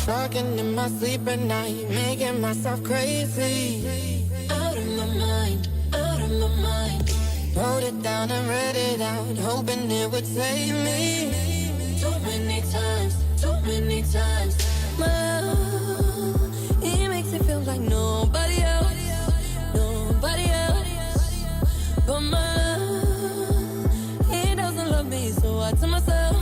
Talking in my sleep at night, making myself crazy. Out of my mind, out of my mind. Wrote it down and read it out, hoping it would save me. Too many times, too many times. My love, it makes it feel like nobody else, nobody else. But my love, he doesn't love me, so I tell myself,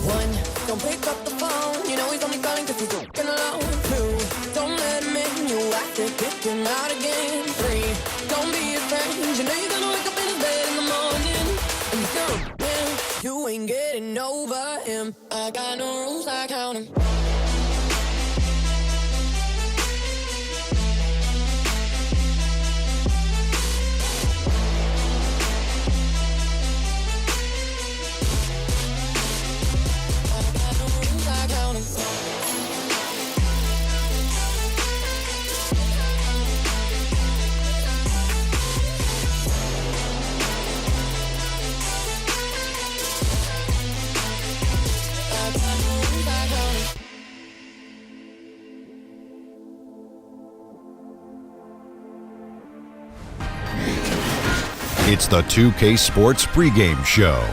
one, don't pick up the phone. You know he's only calling cause he's looking alone. Two, don't let him in. You have to kick him out again. Three, don't be his friend. You know you're gonna wake up in his bed in the morning and he's gonna win. You ain't getting over him. I got no rules, I count him. It's the 2K Sports Pregame Show.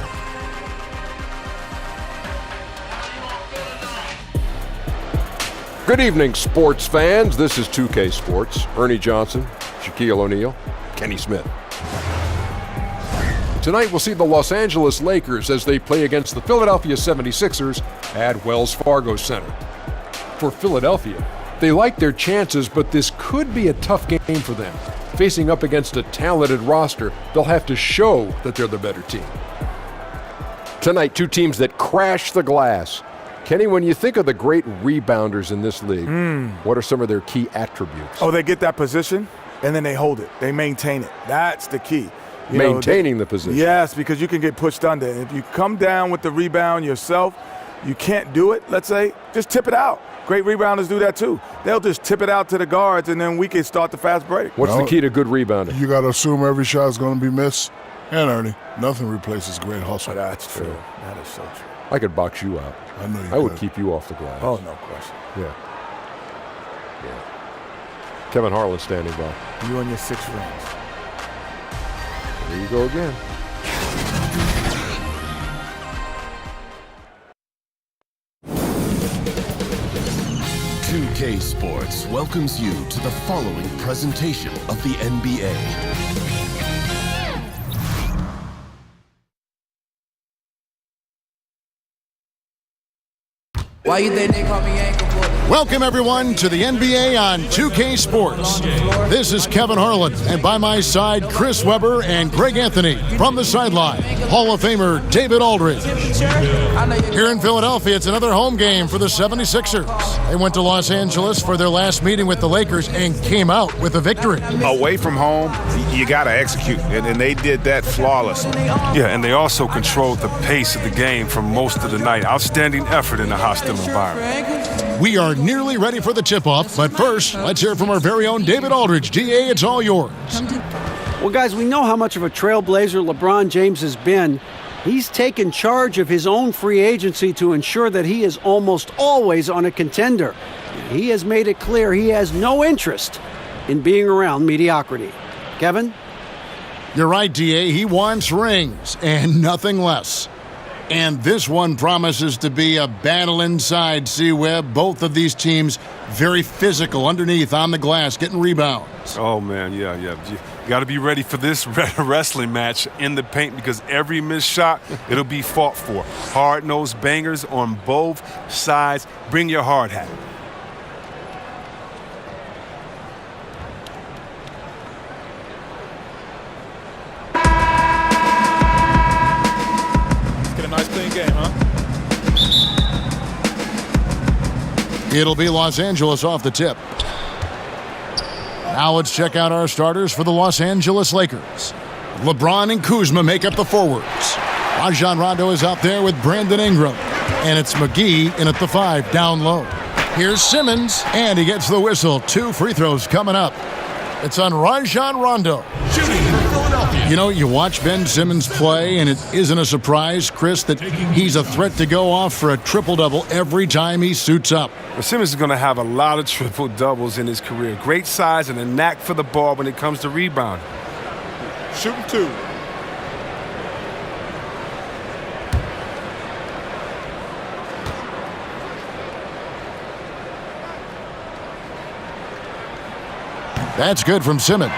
Good evening, sports fans. This is 2K Sports. Ernie Johnson, Shaquille O'Neal, Kenny Smith. Tonight we'll see the Los Angeles Lakers as they play against the Philadelphia 76ers at Wells Fargo Center. For Philadelphia, they like their chances, but this could be a tough game for them. Facing up against a talented roster, they'll have to show that they're the better team. Tonight, two teams that crash the glass. Kenny, when you think of the great rebounders in this league, what are some of their key attributes? Oh, they get that position, and then they hold it. They maintain it. That's the key. Maintaining the position. Yes, because you can get pushed under. If you come down with the rebound yourself, you can't do it, let's say, just tip it out. Great rebounders do that too. They'll just tip it out to the guards, and then we can start the fast break. What's the key to good rebounding? You got to assume every shot is going to be missed. And, Ernie, nothing replaces great hustle. That's true. That is so true. I could box you out. I know you I would could. keep you off the glass. Oh, no question. Yeah. Kevin Harlan standing by. You and your 6 rings. There you go again. K Sports welcomes you to the following presentation of the NBA. Why you think they call me ankle boy? Welcome, everyone, to the NBA on 2K Sports. This is Kevin Harlan, and by my side, Chris Webber and Greg Anthony. From the sideline, Hall of Famer David Aldridge. Here in Philadelphia, it's another home game for the 76ers. They went to Los Angeles for their last meeting with the Lakers and came out with a victory. Away from home, you got to execute, and they did that flawlessly. Yeah, and they also controlled the pace of the game for most of the night. Outstanding effort in a hostile environment. We are nearly ready for the tip-off, but first, let's hear from our very own David Aldridge. DA, it's all yours. Well, guys, we know how much of a trailblazer LeBron James has been. He's taken charge of his own free agency to ensure that he is almost always on a contender. He has made it clear he has no interest in being around mediocrity. Kevin? You're right, DA. He wants rings and nothing less. And this one promises to be a battle inside, C-Web. Both of these teams very physical underneath on the glass, getting rebounds. Oh, man, yeah. You got to be ready for this wrestling match in the paint because every missed shot, it'll be fought for. Hard-nosed bangers on both sides. Bring your hard hat. Nice clean game, huh? It'll be Los Angeles off the tip. Now let's check out our starters for the Los Angeles Lakers. LeBron and Kuzma make up the forwards. Rajon Rondo is out there with Brandon Ingram. And it's McGee in at the 5 down low. Here's Simmons, and he gets the whistle. 2 free throws coming up. It's on Rajon Rondo. Shooting for Philadelphia. You know, you watch Ben Simmons play, and it isn't a surprise, Chris, that he's a threat to go off for a triple-double every time he suits up. Well, Simmons is going to have a lot of triple-doubles in his career. Great size and a knack for the ball when it comes to rebounding. Shooting 2. That's good from Simmons.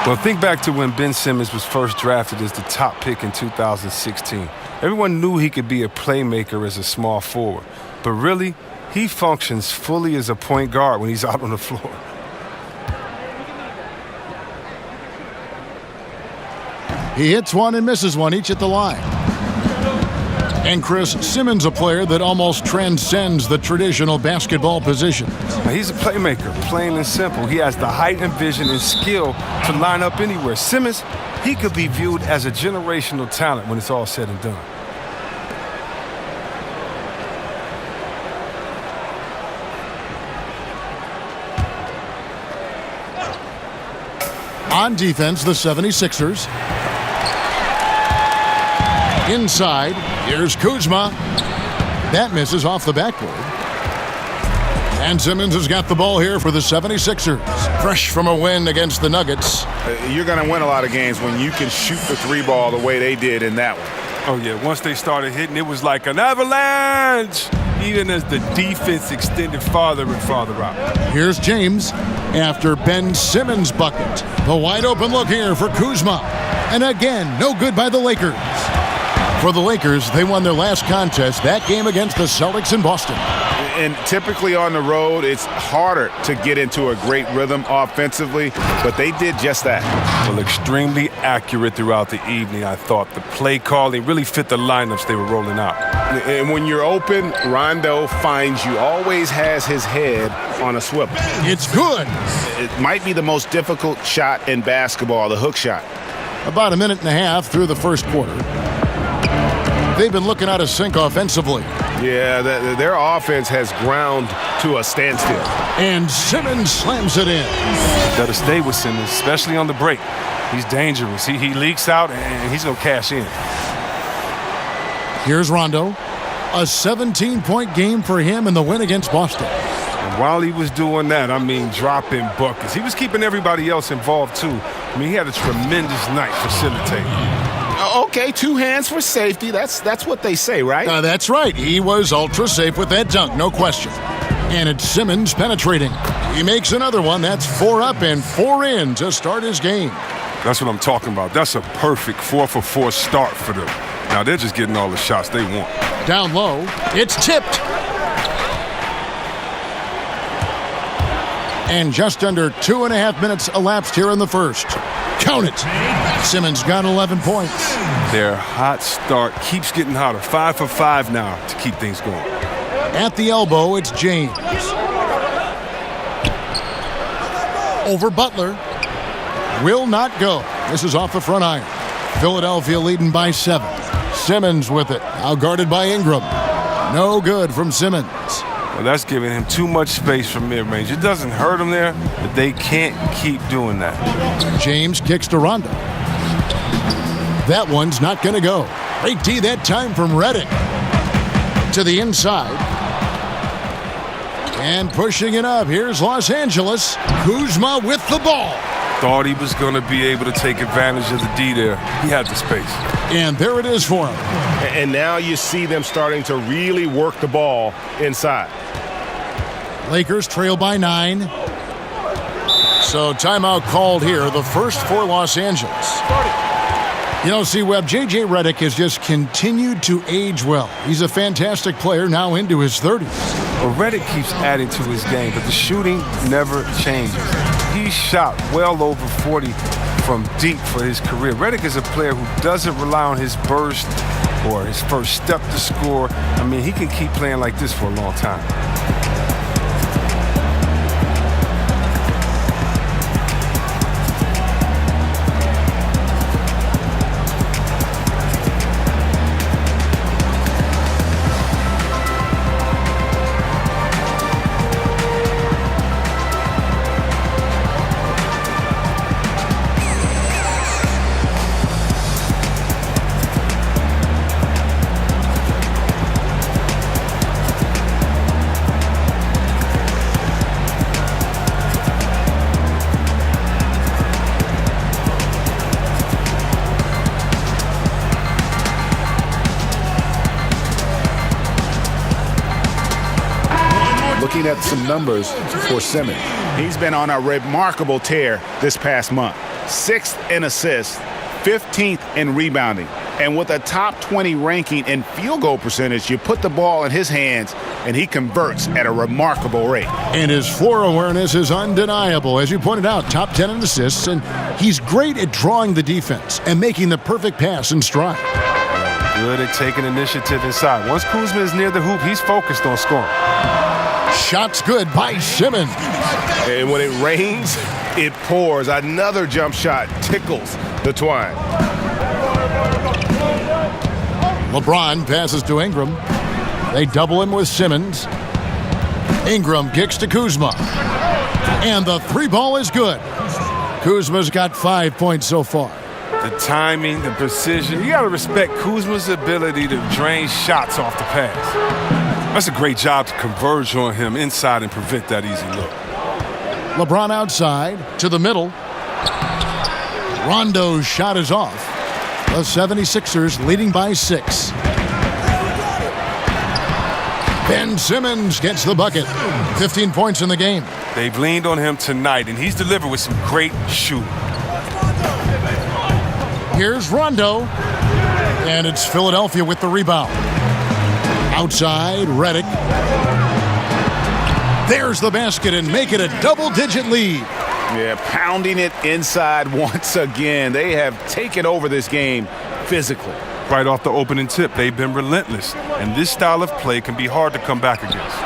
Well, think back to when Ben Simmons was first drafted as the top pick in 2016. Everyone knew he could be a playmaker as a small forward. But really, he functions fully as a point guard when he's out on the floor. He hits one and misses one, each at the line. And Chris, Simmons, a player that almost transcends the traditional basketball position. Now, he's a playmaker, plain and simple. He has the height and vision and skill to line up anywhere. Simmons, he could be viewed as a generational talent when it's all said and done. On defense, the 76ers. Inside, here's Kuzma. That misses off the backboard. And Simmons has got the ball here for the 76ers. Fresh from a win against the Nuggets. You're going to win a lot of games when you can shoot the 3 ball the way they did in that one. Oh, yeah. Once they started hitting, it was like an avalanche, even as the defense extended farther and farther out. Here's James after Ben Simmons' bucket. The wide open look here for Kuzma. And again, no good by the Lakers. For the Lakers, they won their last contest, that game against the Celtics in Boston. And typically on the road, it's harder to get into a great rhythm offensively, but they did just that. Well, extremely accurate throughout the evening, I thought. The play calling really fit the lineups they were rolling out. And when you're open, Rondo finds you, always has his head on a swivel. It's good. It might be the most difficult shot in basketball, the hook shot. About a minute and a half through the first quarter. They've been looking out of sync offensively. Yeah, their offense has ground to a standstill. And Simmons slams it in. Got to stay with Simmons, especially on the break. He's dangerous. He leaks out, and he's going to cash in. Here's Rondo. A 17-point game for him in the win against Boston. And while he was doing that, I mean, dropping buckets. He was keeping everybody else involved, too. I mean, he had a tremendous night facilitating. Okay, 2 hands for safety. That's what they say, right? That's right. He was ultra safe with that dunk, no question. And it's Simmons penetrating. He makes another one. That's 4 up and 4 in to start his game. That's what I'm talking about. That's a perfect 4-for-4 start for them. Now they're just getting all the shots they want. Down low, it's tipped. And just under 2.5 minutes elapsed here in the first. Count it. Simmons got 11 points. Their hot start keeps getting hotter. 5 for 5 now to keep things going. At the elbow, it's James. Over Butler. Will not go. This is off the front iron. Philadelphia leading by 7. Simmons with it. Now guarded by Ingram. No good from Simmons. Well, that's giving him too much space from mid-range. It doesn't hurt him there, but they can't keep doing that. James kicks to Rondo. That one's not going to go. Great D that time from Redick. To the inside. And pushing it up. Here's Los Angeles. Kuzma with the ball. Thought he was going to be able to take advantage of the D there. He had the space. And there it is for him. And now you see them starting to really work the ball inside. Lakers trail by 9. So timeout called here, the first for Los Angeles. You know, see, Webb, J.J. Redick has just continued to age well. He's a fantastic player now into his 30s. Well, Redick keeps adding to his game, but the shooting never changes. He shot well over 40 from deep for his career. Redick is a player who doesn't rely on his burst or his first step to score. I mean, he can keep playing like this for a long time. Looking at some numbers for Simmons, he's been on a remarkable tear this past month. 6th in assists, 15th in rebounding. And with a top 20 ranking in field goal percentage, you put the ball in his hands and he converts at a remarkable rate. And his floor awareness is undeniable. As you pointed out, top 10 in assists, and he's great at drawing the defense and making the perfect pass in stride. Good at taking initiative inside. Once Kuzma is near the hoop, he's focused on scoring. Shots good by Simmons. And when it rains, it pours. Another jump shot tickles the twine. LeBron passes to Ingram. They double him with Simmons. Ingram kicks to Kuzma. And the three ball is good. Kuzma's got 5 points so far. The timing, the precision. You got to respect Kuzma's ability to drain shots off the pass. That's a great job to converge on him inside and prevent that easy look. LeBron outside to the middle. Rondo's shot is off. The 76ers leading by 6. Ben Simmons gets the bucket. 15 points in the game. They've leaned on him tonight, and he's delivered with some great shooting. Here's Rondo. And it's Philadelphia with the rebound. Outside, Redick. There's the basket and make it a double-digit lead. Yeah, pounding it inside once again. They have taken over this game physically. Right off the opening tip, they've been relentless. And this style of play can be hard to come back against.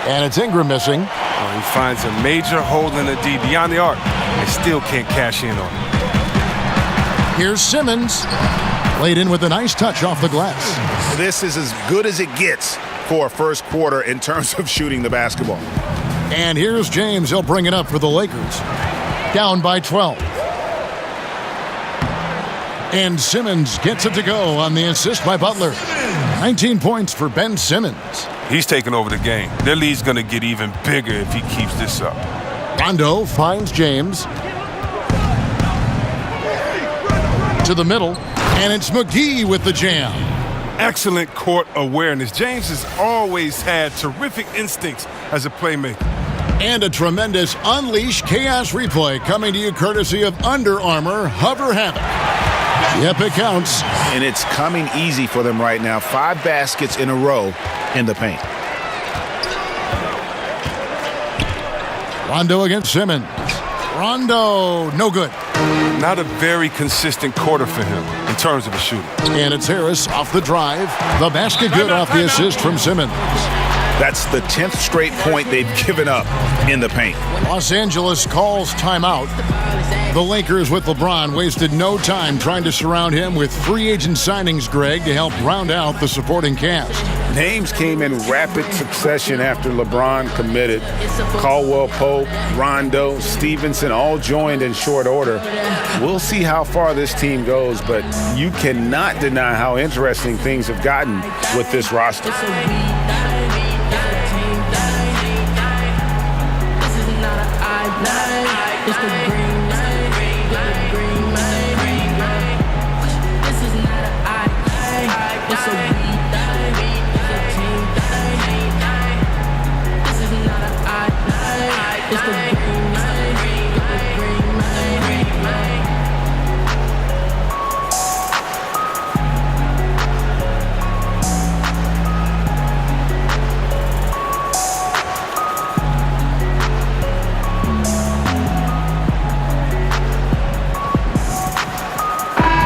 And it's Ingram missing. He finds a major hole in the D beyond the arc and still can't cash in on it. Here's Simmons. Laid in with a nice touch off the glass. This is as good as it gets for a first quarter in terms of shooting the basketball. And here's James. He'll bring it up for the Lakers. Down by 12. And Simmons gets it to go on the assist by Butler. 19 points for Ben Simmons. He's taking over the game. Their lead's going to get even bigger if he keeps this up. Rondo finds James. To the middle. And it's McGee with the jam. Excellent court awareness. James has always had terrific instincts as a playmaker. And a tremendous Unleash Chaos replay coming to you courtesy of Under Armour Hover Havoc. Yep, it counts. And it's coming easy for them right now. 5 baskets in a row in the paint. Rondo against Simmons. Rondo, no good. Not a very consistent quarter for him in terms of a shooting. And it's Harris off the drive. The basket good off the assist from Simmons. That's the 10th straight point they've given up in the paint. Los Angeles calls timeout. The Lakers with LeBron wasted no time trying to surround him with free agent signings, Greg, to help round out the supporting cast. Names came in rapid succession after LeBron committed. Caldwell Pope, Rondo, Stevenson all joined in short order. We'll see how far this team goes, but you cannot deny how interesting things have gotten with this roster.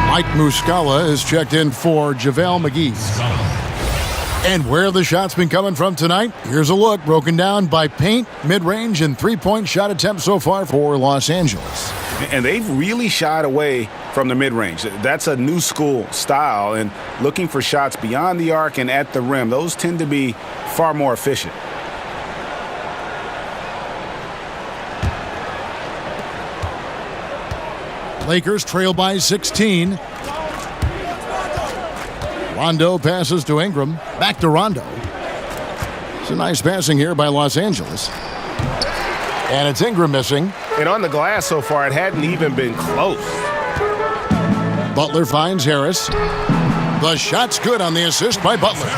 Mike Muscala is checked in for JaVale McGee. And where the shots been coming from tonight? Here's a look broken down by paint, mid-range, and three-point shot attempts so far for Los Angeles. And they've really shied away from the mid-range. That's a new school style, and looking for shots beyond the arc and at the rim, those tend to be far more efficient. Lakers trail by 16. Rondo passes to Ingram. Back to Rondo. It's a nice passing here by Los Angeles. And it's Ingram missing. And on the glass so far, it hadn't even been close. Butler finds Harris. The shot's good on the assist by Butler.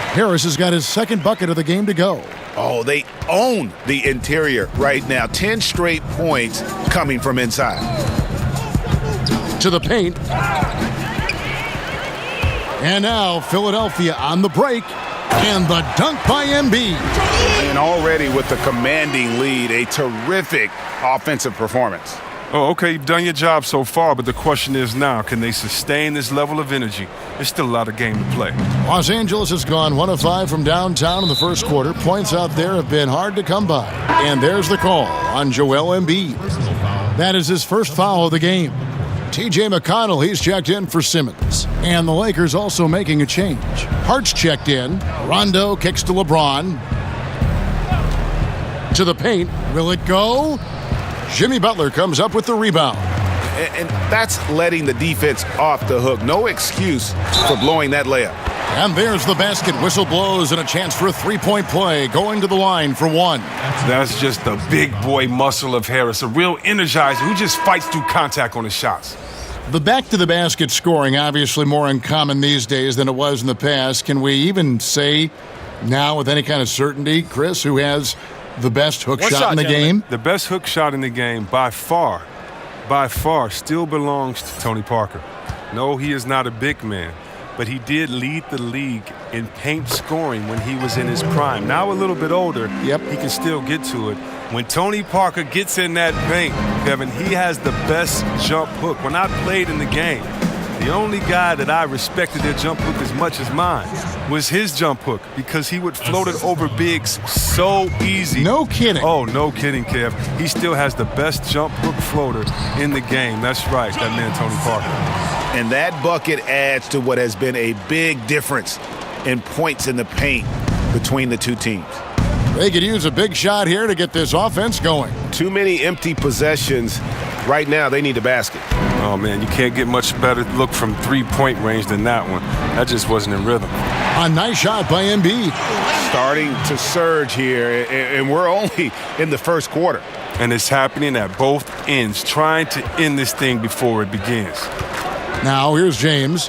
Harris has got his second bucket of the game to go. Oh, they own the interior right now. 10 straight points coming from inside. To the paint. And now Philadelphia on the break. And the dunk by Embiid. And already with the commanding lead, a terrific offensive performance. Oh, okay, you've done your job so far, but the question is now, can they sustain this level of energy? There's still a lot of game to play. Los Angeles has gone 1 of 5 from downtown in the first quarter. Points out there have been hard to come by. And there's the call on Joel Embiid. That is his first foul of the game. TJ McConnell, he's checked in for Simmons. And the Lakers also making a change. Hart's checked in. Rondo kicks to LeBron. To the paint. Will it go? Jimmy Butler comes up with the rebound. And that's letting the defense off the hook. No excuse for blowing that layup. And there's the basket. Whistle blows and a chance for a three-point play. Going to the line for one. That's just the big boy muscle of Harris, a real energizer who just fights through contact on his shots. The back-to-the-basket scoring obviously more uncommon these days than it was in the past. Can we even say now with any kind of certainty, Chris, who has the best hook shot in the game? The best hook shot in the game by far, still belongs to Tony Parker. No, he is not a big man, but he did lead the league in paint scoring when he was in his prime. Now a little bit older, he can still get to it. When Tony Parker gets in that paint, Kevin, he has the best jump hook. When I played in the game, the only guy that I respected their jump hook as much as mine was his jump hook because he would float it over bigs so easy. No kidding. Oh, no kidding, Kev. He still has the best jump hook floater in the game. That's right, that man Tony Parker. And that bucket adds to what has been a big difference in points in the paint between the two teams. They could use a big shot here to get this offense going. Too many empty possessions. Right now, they need a basket. Oh, man, you can't get much better look from three-point range than that one. That just wasn't in rhythm. A nice shot by Embiid. Starting to surge here, and we're only in the first quarter. And it's happening at both ends, trying to end this thing before it begins. Now, here's James.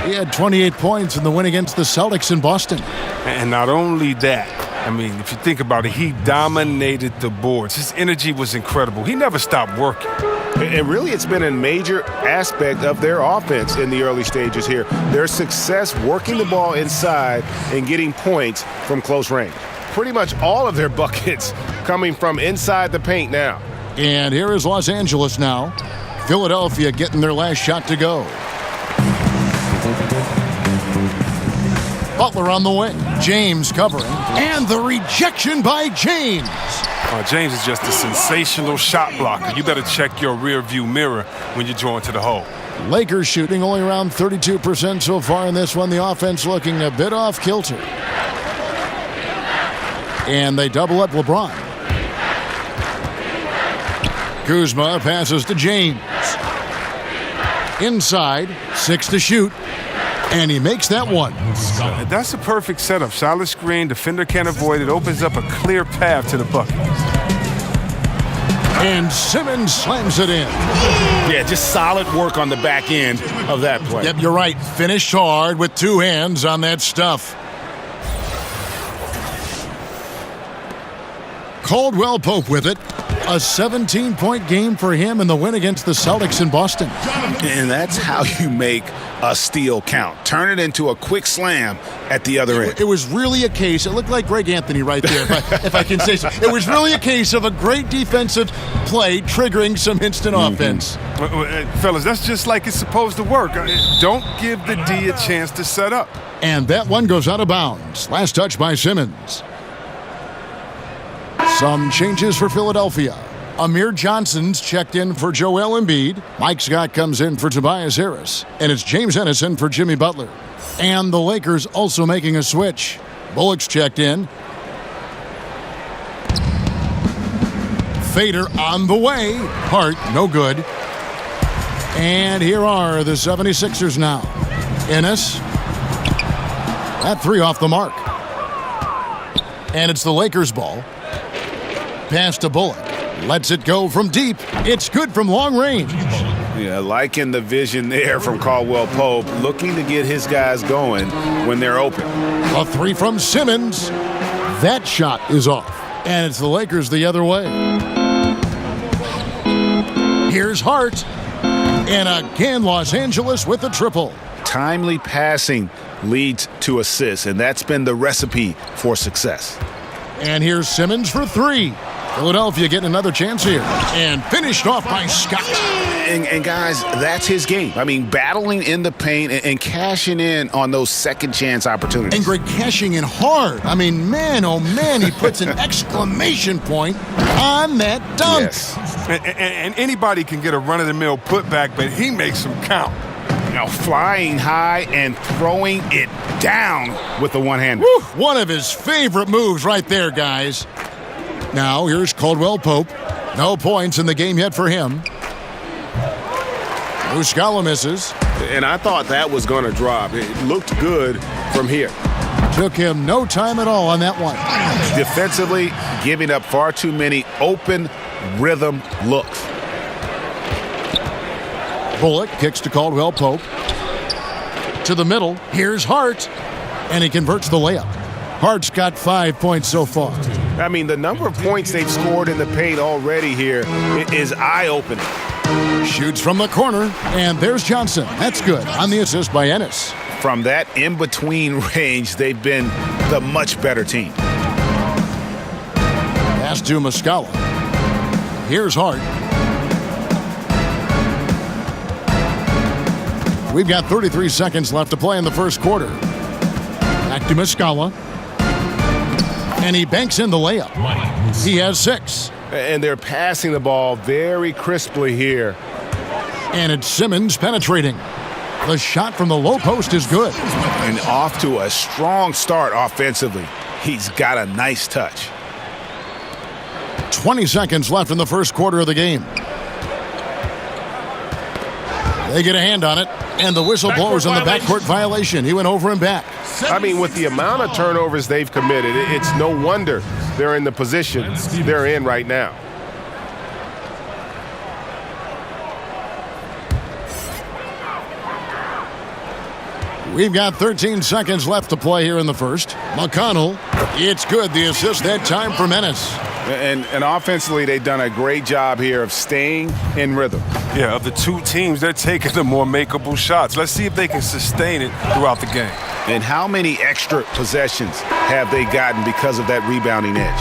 He had 28 points in the win against the Celtics in Boston. And not only that, I mean, if you think about it, he dominated the boards. His energy was incredible. He never stopped working. And really, it's been a major aspect of their offense in the early stages here. Their success working the ball inside and getting points from close range. Pretty much all of their buckets coming from inside the paint now. And here is Los Angeles now. Philadelphia getting their last shot to go. Butler on the wing. James covering. And the rejection by James. James is just a sensational shot blocker. You better check your rear view mirror when you're drawn to the hole. Lakers shooting only around 32% so far in this one. The offense looking a bit off kilter. And they double up LeBron. Kuzma passes to James. Inside, 6 to shoot. And he makes that one. That's a perfect setup. Solid screen, defender can't avoid it. Opens up a clear path to the bucket. And Simmons slams it in. Yeah, just solid work on the back end of that play. Yep, you're right. Finished hard with two hands on that stuff. Caldwell Pope with it. A 17-point game for him in the win against the Celtics in Boston. And that's how you make a steal count. Turn it into a quick slam at the other end. It was really a case. It looked like Greg Anthony right there, if I can say so. It was really a case of a great defensive play triggering some instant offense. Fellas, that's just like it's supposed to work. Don't give the D a chance to set up. And that one goes out of bounds. Last touch by Simmons. Some changes for Philadelphia. Amir Johnson's checked in for Joel Embiid. Mike Scott comes in for Tobias Harris. And it's James Ennison for Jimmy Butler. And the Lakers also making a switch. Bullock's checked in. Fader on the way. Hart, no good. And here are the 76ers now. Ennis. That three off the mark. And it's the Lakers' ball. Pass to Bullock. Lets it go from deep. It's good from long range. Yeah, liking the vision there from Caldwell Pope, looking to get his guys going when they're open. A three from Simmons. That shot is off. And it's the Lakers the other way. Here's Hart. And again, Los Angeles with the triple. Timely passing leads to assists, and that's been the recipe for success. And here's Simmons for three. Philadelphia getting another chance here. And finished off by Scott. And guys, that's his game. I mean, battling in the paint and cashing in on those second chance opportunities. And Greg cashing in hard. I mean, man, oh man, he puts an exclamation point on that dunk. Yes. And anybody can get a run-of-the-mill putback, but he makes them count. You know, flying high and throwing it down with the one-hander. One of his favorite moves right there, guys. Now, here's Caldwell Pope. No points in the game yet for him. Muscala misses. And I thought that was going to drop. It looked good from here. Took him no time at all on that one. Defensively, giving up far too many open rhythm looks. Bullock kicks to Caldwell Pope. To the middle. Here's Hart. And he converts the layup. Hart's got 5 points so far. I mean, the number of points they've scored in the paint already here is eye-opening. Shoots from the corner, and there's Johnson. That's good on the assist by Ennis. From that in-between range, they've been the much better team. Pass to Muscala. Here's Hart. We've got 33 seconds left to play in the first quarter. Back to Muscala. And he banks in the layup. He has 6. And they're passing the ball very crisply here. And it's Simmons penetrating. The shot from the low post is good. And off to a strong start offensively. He's got a nice touch. 20 seconds left in the first quarter of the game. They get a hand on it, and the whistle blows on the backcourt violation. He went over and back. I mean, with the amount of turnovers they've committed, it's no wonder they're in the position they're in right now. We've got 13 seconds left to play here in the first. McConnell, it's good. The assist that time for Menace. And offensively, they've done a great job here of staying in rhythm. Yeah, of the two teams, they're taking the more makeable shots. Let's see if they can sustain it throughout the game. And how many extra possessions have they gotten because of that rebounding edge?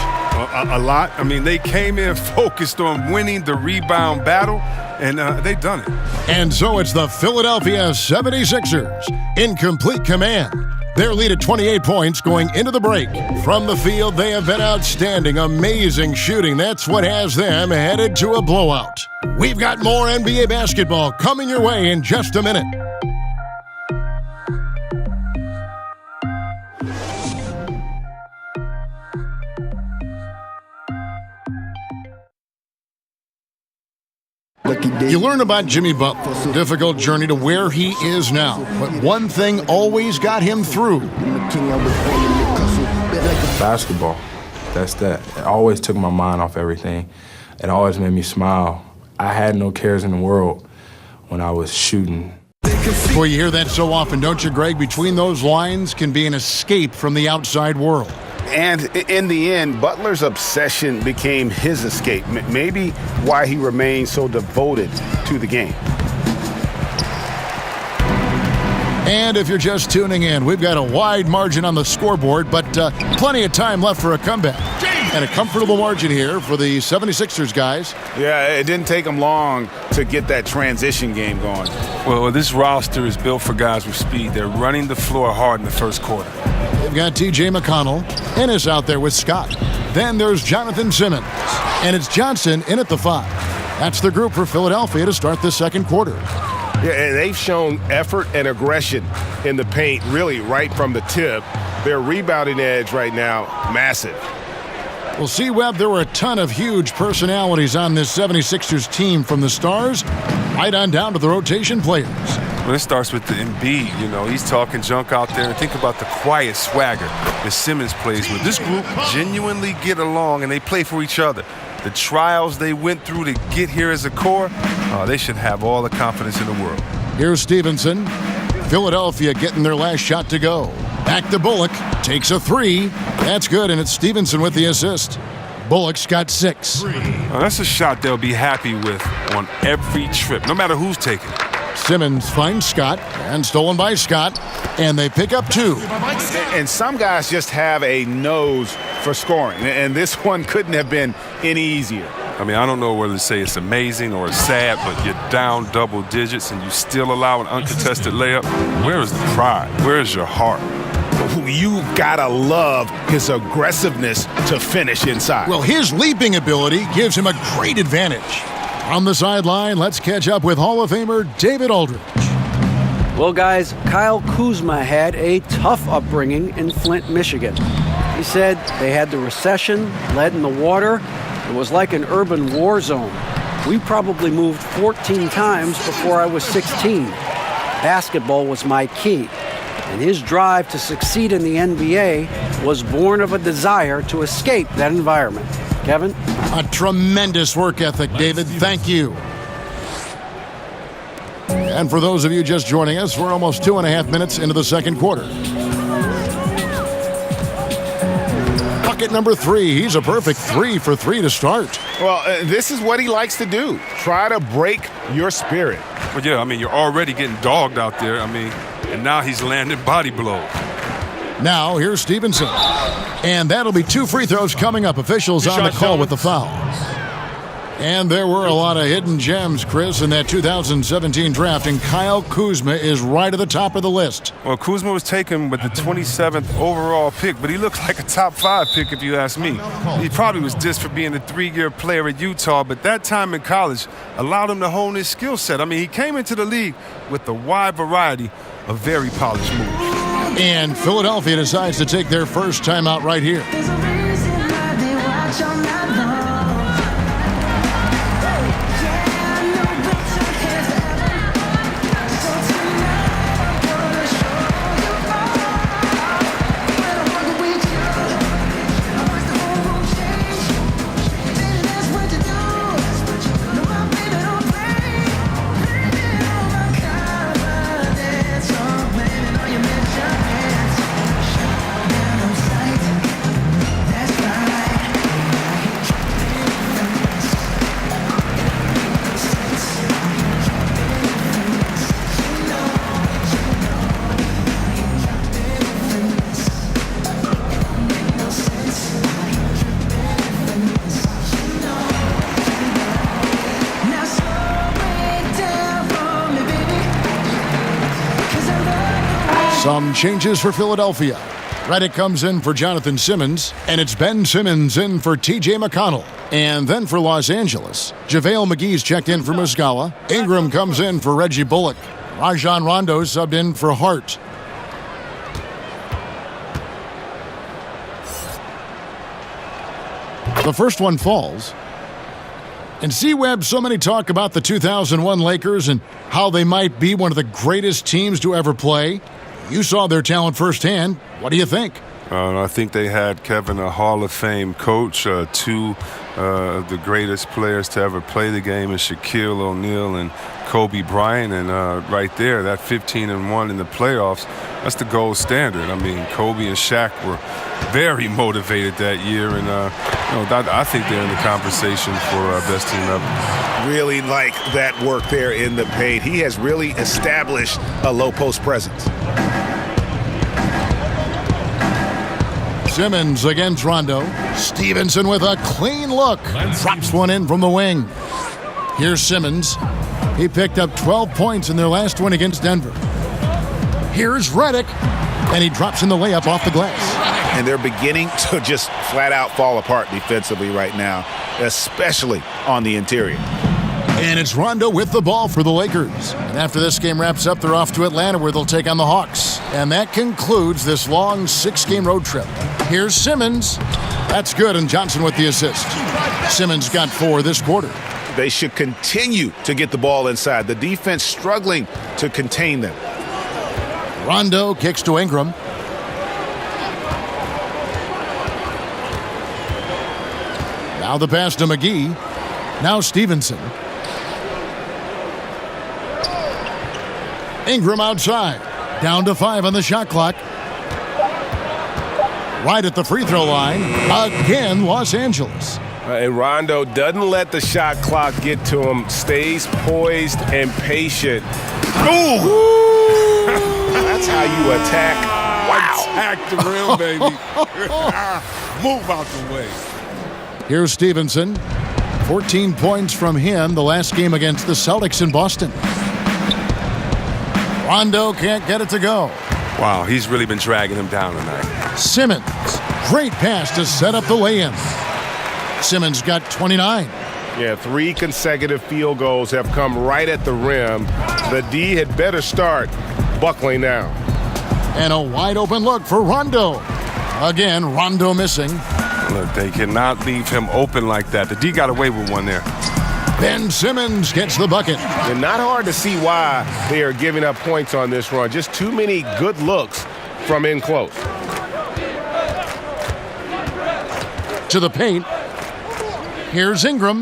A lot. I mean, they came in focused on winning the rebound battle, and they've done it. And so it's the Philadelphia 76ers in complete command. Their lead at 28 points going into the break. From the field, they have been outstanding. Amazing shooting. That's what has them headed to a blowout. We've got more NBA basketball coming your way in just a minute. You learn about Jimmy Butler, difficult journey to where he is now. But one thing always got him through. Basketball, that's that. It always took my mind off everything. It always made me smile. I had no cares in the world when I was shooting. Boy, you hear that so often, don't you, Greg? Between those lines can be an escape from the outside world. And in the end, Butler's obsession became his escape. Maybe why he remained so devoted to the game. And if you're just tuning in, we've got a wide margin on the scoreboard, but plenty of time left for a comeback. And a comfortable margin here for the 76ers guys. Yeah, it didn't take them long to get that transition game going. Well, this roster is built for guys with speed. They're running the floor hard in the first quarter. They've got T.J. McConnell. Ennis out there with Scott. Then there's Jonathan Simmons. And it's Johnson in at the 5. That's the group for Philadelphia to start the second quarter. Yeah, and they've shown effort and aggression in the paint really right from the tip. Their rebounding edge right now, massive. Well, see, Webb, there were a ton of huge personalities on this 76ers team, from the stars right on down to the rotation players. Well, it starts with the Embiid. You know, he's talking junk out there. And think about the quiet swagger that Simmons plays with. This group genuinely get along, and they play for each other. the trials they went through to get here as a core, they should have all the confidence in the world. Here's Stevenson. Philadelphia getting their last shot to go. Back to Bullock. Takes a three. That's good, and it's Stevenson with the assist. Bullock's got 6. That's a shot they'll be happy with on every trip, no matter who's taking it. Simmons finds Scott, and stolen by Scott, and they pick up 2. And some guys just have a nose for scoring, and this one couldn't have been any easier. I mean, I don't know whether to say it's amazing or it's sad, but you're down double digits and you still allow an uncontested layup. Where is the pride? Where is your heart? You gotta love his aggressiveness to finish inside. Well, his leaping ability gives him a great advantage. On the sideline, let's catch up with Hall of Famer David Aldridge. Well, guys, Kyle Kuzma had a tough upbringing in Flint, Michigan. He said they had the recession, lead in the water. It was like an urban war zone. We probably moved 14 times before I was 16. Basketball was my key. And his drive to succeed in the NBA was born of a desire to escape that environment. Kevin? A tremendous work ethic, David. Thank you. And for those of you just joining us, we're almost 2.5 minutes into the second quarter. Bucket number 3. He's a perfect 3 for 3 to start. Well, this is what he likes to do. Try to break your spirit. Well, yeah, I mean, you're already getting dogged out there. I mean, and now he's landing body blows. Now, here's Stevenson. And that'll be 2 free throws coming up. Officials on the call with the foul. And there were a lot of hidden gems, Chris, in that 2017 draft, and Kyle Kuzma is right at the top of the list. Well, Kuzma was taken with the 27th overall pick, but he looks like a top 5 pick if you ask me. He probably was dissed for being a 3-year player at Utah, but that time in college allowed him to hone his skill set. I mean, he came into the league with a wide variety of very polished moves. And Philadelphia decides to take their first timeout right here. Some changes for Philadelphia. Redick comes in for Jonathan Simmons, and it's Ben Simmons in for T.J. McConnell. And then for Los Angeles, JaVale McGee's checked in for Muscala. Ingram comes in for Reggie Bullock. Rajon Rondo subbed in for Hart. The first one falls. And C-Web, so many talk about the 2001 Lakers and how they might be one of the greatest teams to ever play. You saw their talent firsthand. What do you think? I think they had, Kevin, a Hall of Fame coach, 2 of the greatest players to ever play the game, is Shaquille O'Neal and Kobe Bryant. And right there, that 15-1 in the playoffs, that's the gold standard. I mean, Kobe and Shaq were very motivated that year, and I think they're in the conversation for best team ever. Really like that work there in the paint. He has really established a low post presence. Simmons against Rondo. Stevenson with a clean look. Drops one in from the wing. Here's Simmons. He picked up 12 points in their last win against Denver. Here's Redick. And he drops in the layup off the glass. And they're beginning to just flat out fall apart defensively right now, especially on the interior. And it's Rondo with the ball for the Lakers. And after this game wraps up, they're off to Atlanta where they'll take on the Hawks. And that concludes this long 6-game road trip. Here's Simmons. That's good, and Johnson with the assist. Simmons got 4 this quarter. They should continue to get the ball inside. The defense struggling to contain them. Rondo kicks to Ingram. Now Now the pass to McGee. Now Stevenson. Ingram outside. Down to 5 on the shot clock. Right at the free throw line. Again, Los Angeles. And Rondo doesn't let the shot clock get to him. Stays poised and patient. Ooh! That's how you attack. Wow. Attack the rim, baby. Move out the way. Here's Stevenson. 14 points from him the last game against the Celtics in Boston. Rondo can't get it to go. Wow, he's really been dragging him down tonight. Simmons, great pass to set up the lay-in. Simmons got 29. Yeah, 3 consecutive field goals have come right at the rim. The D had better start buckling down. And a wide open look for Rondo. Again, Rondo missing. Look, they cannot leave him open like that. The D got away with one there. Ben Simmons gets the bucket. And not hard to see why they are giving up points on this run. Just too many good looks from in close. To the paint. Here's Ingram.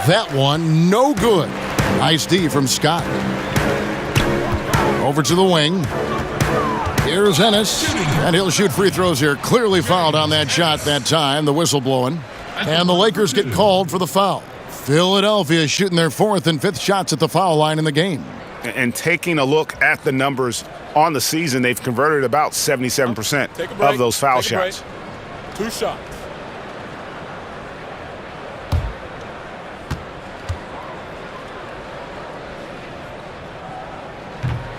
That one, no good. Nice D from Scott. Over to the wing. Here's Ennis. And he'll shoot free throws here. Clearly fouled on that shot that time. The whistle blowing. And the Lakers get called for the foul. Philadelphia shooting their 4th and 5th shots at the foul line in the game. And taking a look at the numbers on the season, they've converted about 77% of those foul shots. 2 shots.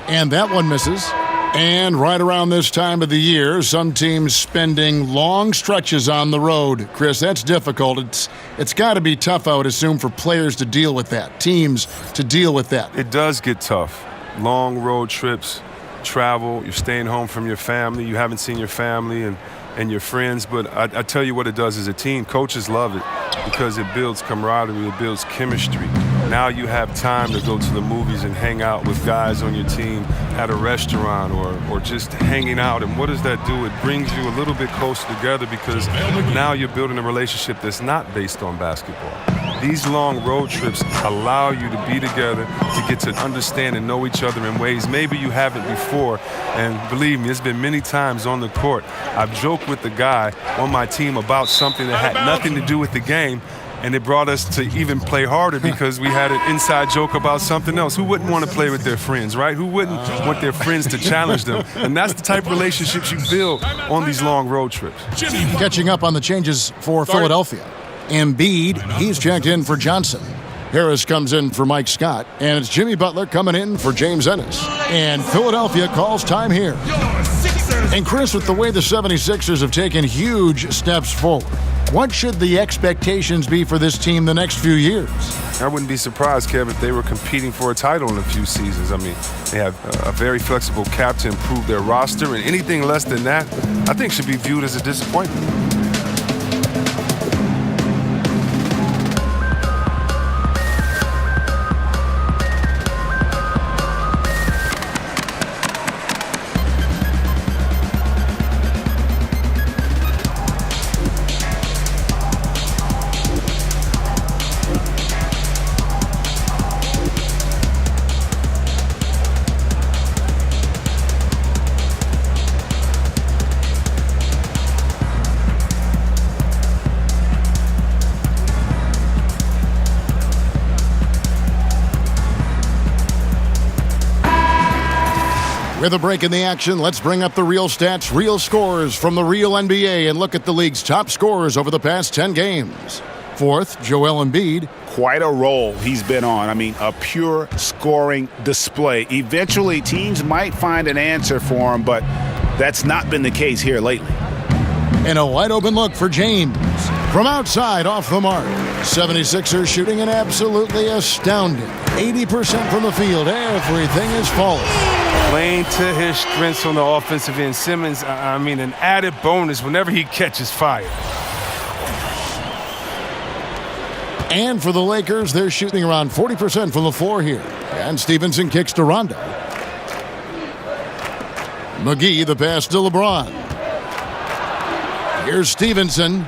And that one misses. And right around this time of the year, some teams spending long stretches on the road. Chris, that's difficult. It's got to be tough, I would assume, for players to deal with that, teams to deal with that. It does get tough. Long road trips, travel, you're staying home from your family, you haven't seen your family and your friends, but I tell you what it does as a team. Coaches love it because it builds camaraderie, it builds chemistry. Now you have time to go to the movies and hang out with guys on your team at a restaurant or just hanging out. And what does that do? It brings you a little bit closer together because now you're building a relationship that's not based on basketball. These long road trips allow you to be together, to get to understand and know each other in ways maybe you haven't before. And believe me, it's been many times on the court. I've joked with the guy on my team about something that had nothing to do with the game, and it brought us to even play harder because we had an inside joke about something else. Who wouldn't want to play with their friends, right? Who wouldn't want their friends to challenge them? And that's the type of relationships you build on these long road trips. Catching up on the changes for Philadelphia. Embiid, he's checked in for Johnson. Harris comes in for Mike Scott. And it's Jimmy Butler coming in for James Ennis. And Philadelphia calls time here. And Chris, with the way the 76ers have taken huge steps forward, what should the expectations be for this team the next few years? I wouldn't be surprised, Kev, if they were competing for a title in a few seasons. I mean, they have a very flexible cap to improve their roster, and anything less than that, I think should be viewed as a disappointment. With a break in the action, let's bring up the real stats, real scores from the real NBA and look at the league's top scorers over the past 10 games. 4th, Joel Embiid. Quite a roll he's been on. I mean, a pure scoring display. Eventually, teams might find an answer for him, but that's not been the case here lately. And a wide open look for James. From outside, off the mark. 76ers shooting an absolutely astounding 80% from the field. Everything is falling. Playing to his strengths on the offensive end. Simmons, I mean, an added bonus whenever he catches fire. And for the Lakers, they're shooting around 40% from the floor here. And Stevenson kicks to Rondo. McGee, the pass to LeBron. Here's Stevenson.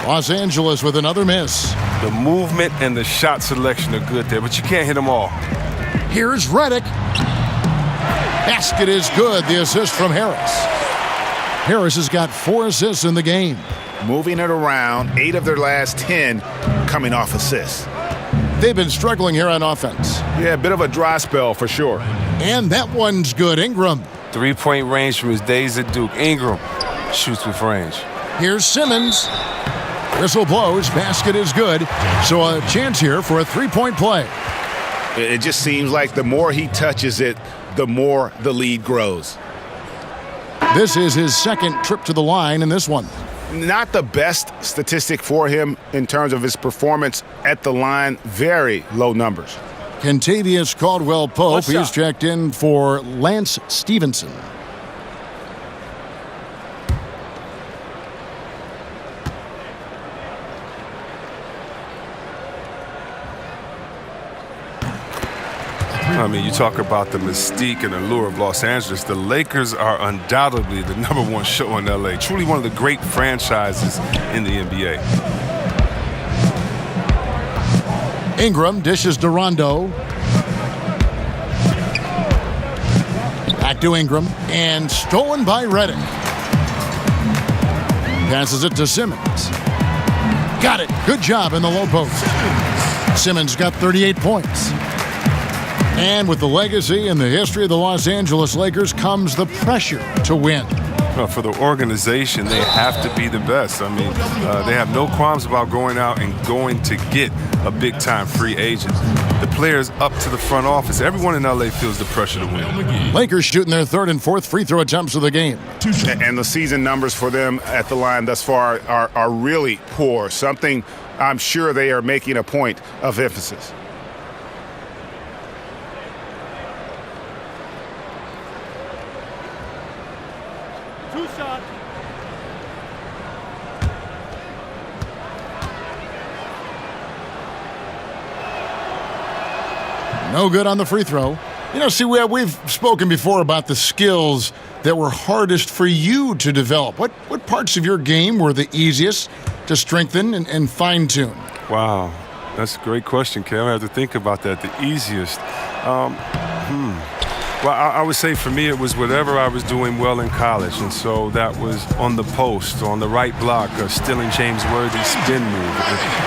Los Angeles with another miss. The movement and the shot selection are good there, but you can't hit them all. Here's Redick. Basket is good. The assist from Harris. Harris has got 4 assists in the game. Moving it around, 8 of their last 10 coming off assists. They've been struggling here on offense. Yeah, a bit of a dry spell for sure. And that one's good. Ingram. 3-point range from his days at Duke. Ingram shoots with range. Here's Simmons. Whistle blows. Basket is good. So a chance here for a 3-point play. It just seems like the more he touches it, the more the lead grows. This is his second trip to the line in this one. Not the best statistic for him in terms of his performance at the line. Very low numbers. Kentavious Caldwell-Pope. He's checked in for Lance Stevenson. I mean, you talk about the mystique and allure of Los Angeles. The Lakers are undoubtedly the #1 show in L.A. Truly one of the great franchises in the NBA. Ingram dishes to Rondo. Back to Ingram. And stolen by Redick. Passes it to Simmons. Got it. Good job in the low post. Simmons got 38 points. And with the legacy and the history of the Los Angeles Lakers comes the pressure to win. Well, for the organization, they have to be the best. I mean, they have no qualms about going out and going to get a big-time free agent. The players up to the front office, everyone in L.A. feels the pressure to win. Lakers shooting their 3rd and 4th free throw attempts of the game. And the season numbers for them at the line thus far are really poor. Something I'm sure they are making a point of emphasis. No good on the free throw. You know, see, we've spoken before about the skills that were hardest for you to develop. What parts of your game were the easiest to strengthen and fine-tune? Wow, that's a great question, Kev. I have to think about that. The easiest. Well, I would say for me it was whatever I was doing well in college, and so that was on the post, on the right block, stealing James Worthy's spin move.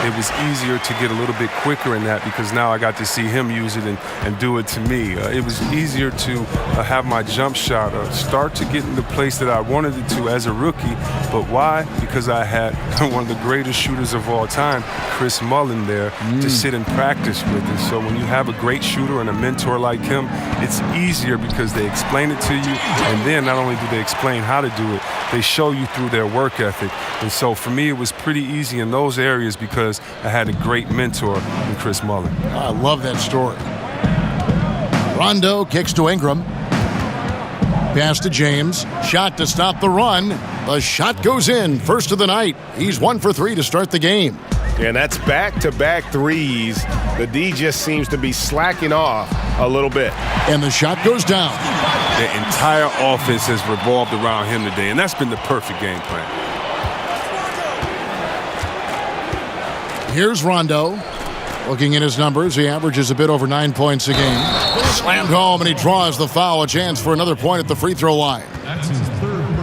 It was easier to get a little bit quicker in that because now I got to see him use it and do it to me. It was easier to have my jump shot start to get in the place that I wanted it to as a rookie. But why? Because I had one of the greatest shooters of all time, Chris Mullin, there to sit and practice with. And so when you have a great shooter and a mentor like him, it's easier because they explain it to you, and then not only do they explain how to do it, they show you through their work ethic. And so for me, it was pretty easy in those areas because I had a great mentor in Chris Mullin. I love that story. Rondo kicks to Ingram. Pass to James. Shot to stop the run. The shot goes in. First of the night. He's 1 for 3 to start the game. And that's back-to-back threes. The D just seems to be slacking off a little bit. And the shot goes down. The entire offense has revolved around him today, and that's been the perfect game plan. Here's Rondo. Looking at his numbers, he averages a bit over 9 points a game. Slammed home, and he draws the foul. A chance for another point at the free throw line.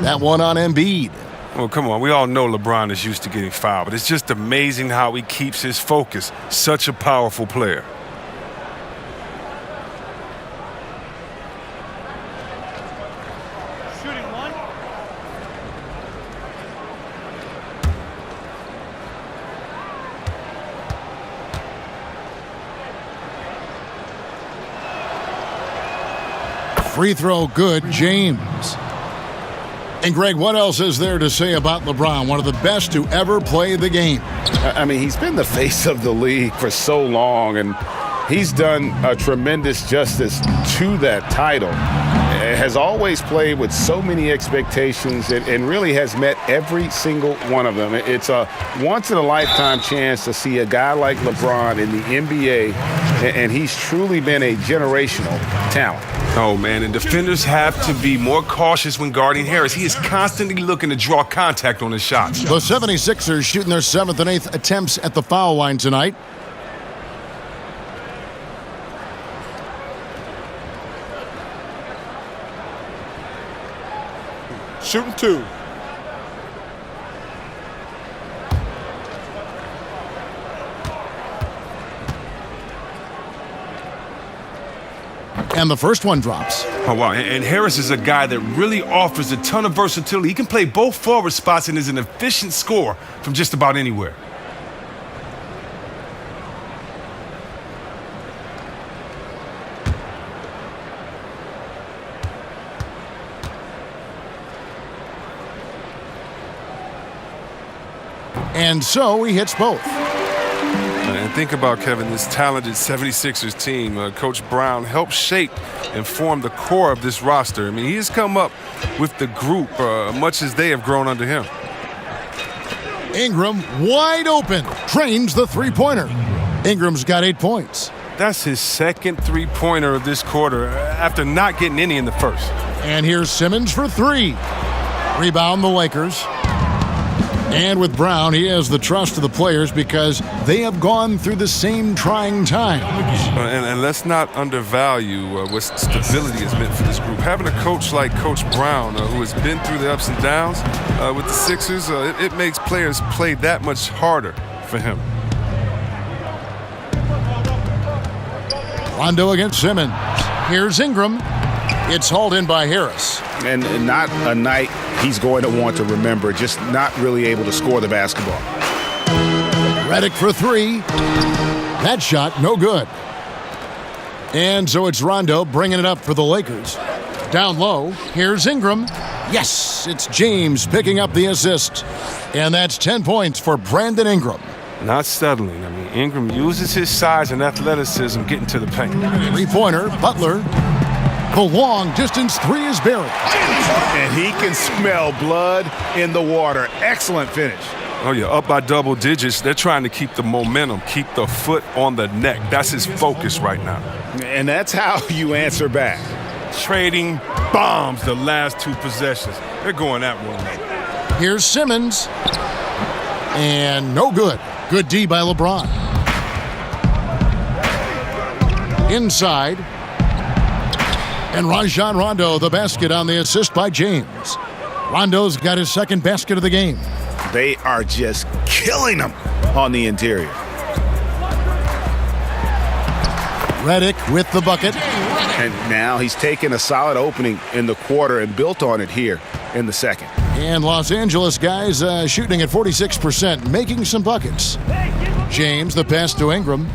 That one on Embiid. Well, come on. We all know LeBron is used to getting fouled, but it's just amazing how he keeps his focus. Such a powerful player. Shooting one. Free throw good, James. And Greg, what else is there to say about LeBron, one of the best to ever play the game? I mean, he's been the face of the league for so long, and he's done a tremendous justice to that title. has always played with so many expectations and really has met every single one of them. It's a once-in-a-lifetime chance to see a guy like LeBron in the NBA, and he's truly been a generational talent. Oh, man, and defenders have to be more cautious when guarding Harris. He is constantly looking to draw contact on his shots. The 76ers shooting their 7th and 8th attempts at the foul line tonight. Shooting 2. And the first one drops. Oh, wow. And Harris is a guy that really offers a ton of versatility. He can play both forward spots and is an efficient scorer from just about anywhere. And so he hits both. And think about, Kevin, this talented 76ers team. Coach Brown helped shape and form the core of this roster. I mean, he has come up with the group much as they have grown under him. Ingram wide open, drains the three-pointer. Ingram's got 8 points. That's his second three-pointer of this quarter after not getting any in the first. And here's Simmons for 3. Rebound the Lakers. And with Brown, he has the trust of the players because they have gone through the same trying times. And let's not undervalue what stability has meant for this group. Having a coach like Coach Brown, who has been through the ups and downs with the Sixers, it makes players play that much harder for him. Rondo against Simmons. Here's Ingram. It's hauled in by Harris. And not a night he's going to want to remember, just not really able to score the basketball. Redick for 3. That shot, no good. And so it's Rondo bringing it up for the Lakers. Down low, here's Ingram. Yes, it's James picking up the assist. And that's 10 points for Brandon Ingram. Not settling. I mean, Ingram uses his size and athleticism getting to the paint. Three-pointer, Butler. The long distance 3 is buried. And he can smell blood in the water. Excellent finish. Oh, yeah, up by double digits. They're trying to keep the momentum, keep the foot on the neck. That's his focus right now. And that's how you answer back. Trading bombs the last 2 possessions. They're going that one. Here's Simmons. And no good. Good D by LeBron. Inside. And Rajon Rondo, the basket on the assist by James. Rondo's got his second basket of the game. They are just killing them on the interior. Redick with the bucket. And now he's taken a solid opening in the quarter and built on it here in the second. And Los Angeles guys shooting at 46%, making some buckets. James, the pass to Ingram.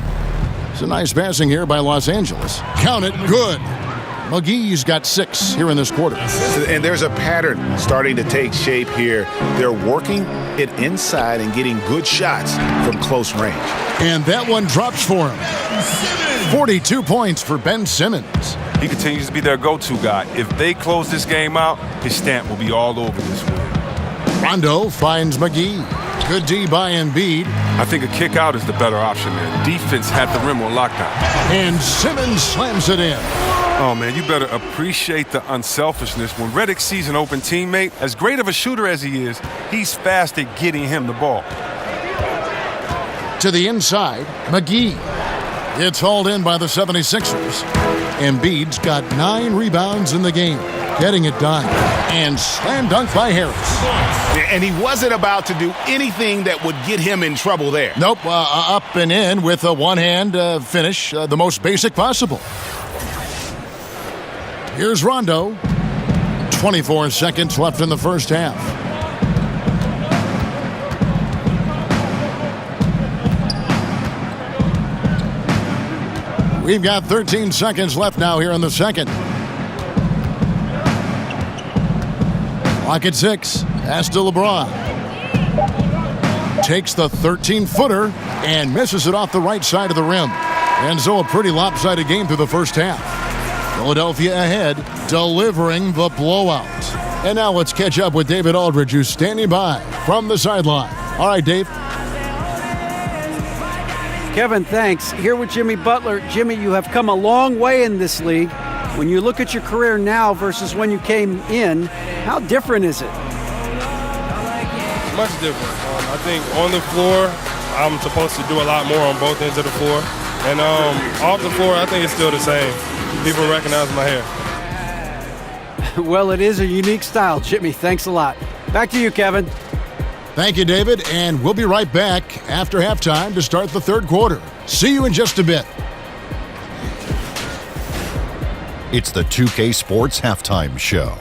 It's a nice passing here by Los Angeles. Count it, good. McGee's got 6 here in this quarter. And there's a pattern starting to take shape here. They're working it inside and getting good shots from close range. And that one drops for him. 42 points for Ben Simmons. He continues to be their go-to guy. If they close this game out, his stamp will be all over this win. Rondo finds McGee. Good D by Embiid. I think a kick out is the better option there. Defense had the rim on lockdown. And Simmons slams it in. Oh, man, you better appreciate the unselfishness. When Redick sees an open teammate, as great of a shooter as he is, he's fast at getting him the ball. To the inside, McGee. It's hauled in by the 76ers. Embiid's got 9 rebounds in the game. Getting it done. And slam dunk by Harris. And he wasn't about to do anything that would get him in trouble there. Nope, up and in with a one-hand finish, the most basic possible. Here's Rondo. 24 seconds left in the first half. We've got 13 seconds left now here in the second. Clock at 6. Pass to LeBron. Takes the 13-footer and misses it off the right side of the rim. And so a pretty lopsided game through the first half. Philadelphia ahead, delivering the blowout. And now let's catch up with David Aldridge, who's standing by from the sideline. All right, Dave. Kevin, thanks. Here with Jimmy Butler. Jimmy, you have come a long way in this league. When you look at your career now versus when you came in, how different is it? Much different. I think on the floor, I'm supposed to do a lot more on both ends of the floor. And off the floor, I think it's still the same. People recognize my hair. Well, it is a unique style, Jimmy. Thanks a lot. Back to you, Kevin. Thank you, David, and we'll be right back after halftime to start the third quarter. See you in just a bit. It's the 2K Sports Halftime Show.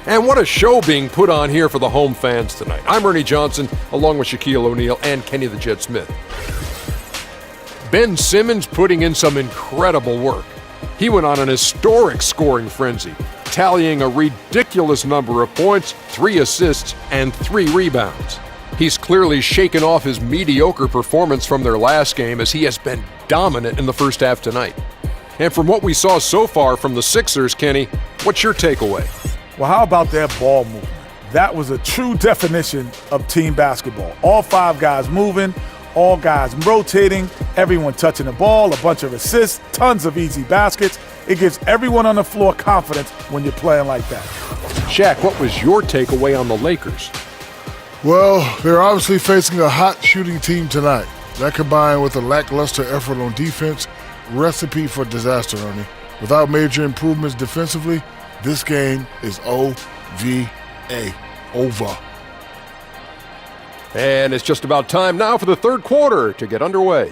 And what a show being put on here for the home fans tonight. I'm Ernie Johnson, along with Shaquille O'Neal and Kenny the Jet Smith. Ben Simmons putting in some incredible work. He went on an historic scoring frenzy, tallying a ridiculous number of points, 3 assists, and 3 rebounds. He's clearly shaken off his mediocre performance from their last game, as he has been dominant in the first half tonight. And from what we saw so far from the Sixers, Kenny, what's your takeaway? Well, how about their ball movement? That was a true definition of team basketball. All 5 guys moving, all guys rotating, everyone touching the ball, a bunch of assists, tons of easy baskets. It gives everyone on the floor confidence when you're playing like that. Shaq, what was your takeaway on the Lakers? Well, they're obviously facing a hot shooting team tonight. That combined with a lackluster effort on defense, recipe for disaster, Ernie. Without major improvements defensively, this game is OVA. Over. And it's just about time now for the third quarter to get underway.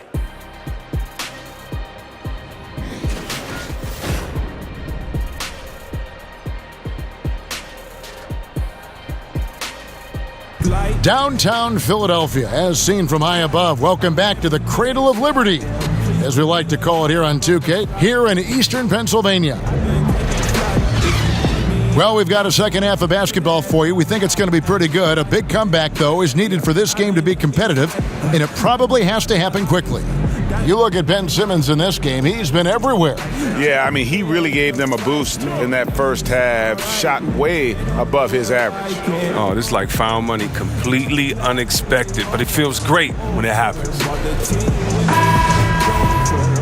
Downtown Philadelphia, as seen from high above. Welcome back to the Cradle of Liberty, as we like to call it here on 2K, here in eastern Pennsylvania. Well, we've got a second half of basketball for you. We think it's going to be pretty good. A big comeback, though, is needed for this game to be competitive, and it probably has to happen quickly. You look at Ben Simmons in this game, he's been everywhere. Yeah, I mean, he really gave them a boost in that first half, shot way above his average. Oh, this is like found money, completely unexpected, but it feels great when it happens.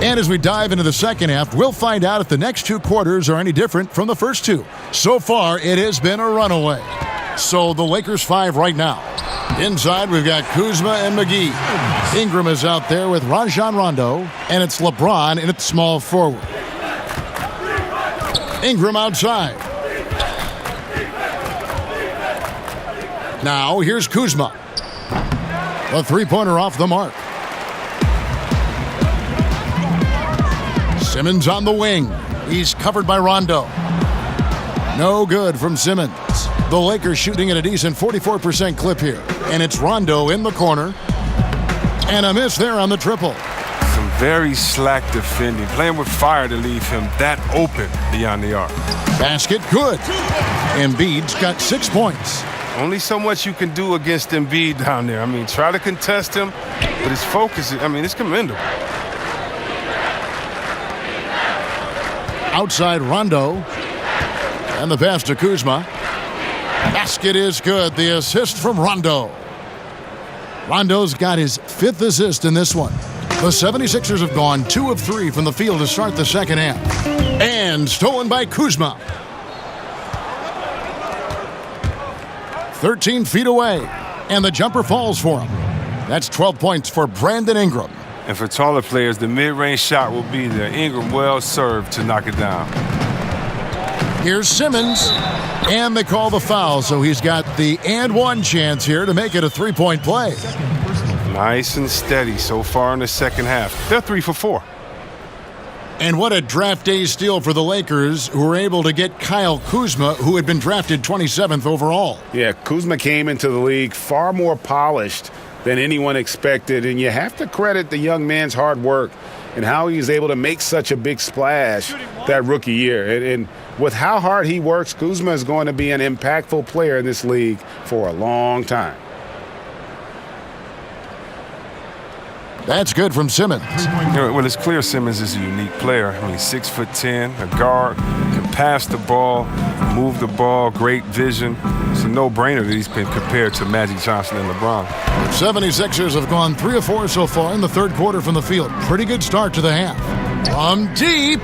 And as we dive into the second half, we'll find out if the next 2 quarters are any different from the first 2. So far, it has been a runaway. So the Lakers 5 right now. Inside, we've got Kuzma and McGee. Ingram is out there with Rajon Rondo, and it's LeBron in at small forward. Ingram outside. Now, here's Kuzma. A three-pointer off the mark. Simmons on the wing. He's covered by Rondo. No good from Simmons. The Lakers shooting at a decent 44% clip here. And it's Rondo in the corner. And a miss there on the triple. Some very slack defending, playing with fire to leave him that open beyond the arc. Basket good. Embiid's got 6 points. Only so much you can do against Embiid down there. I mean, try to contest him, but his focus, I mean, it's commendable. Outside Rondo. And the pass to Kuzma. Basket is good. The assist from Rondo. Rondo's got his 5th assist in this one. The 76ers have gone 2 of 3 from the field to start the second half. And stolen by Kuzma. 13 feet away. And the jumper falls for him. That's 12 points for Brandon Ingram. And for taller players, the mid-range shot will be there. Ingram well served to knock it down. Here's Simmons. And they call the foul, so he's got the and one chance here to make it a 3-point play. Nice and steady so far in the second half. They're 3 for 4. And what a draft day steal for the Lakers, who were able to get Kyle Kuzma, who had been drafted 27th overall. Yeah, Kuzma came into the league far more polished than anyone expected, and you have to credit the young man's hard work and how he was able to make such a big splash that rookie year. And with how hard he works, Kuzma is going to be an impactful player in this league for a long time. That's good from Simmons. Well, it's clear Simmons is a unique player. I mean, 6'10", a guard, can pass the ball, move the ball, great vision. It's a no-brainer that he's been compared to Magic Johnson and LeBron. 76ers have gone 3 of 4 so far in the third quarter from the field. Pretty good start to the half. From deep.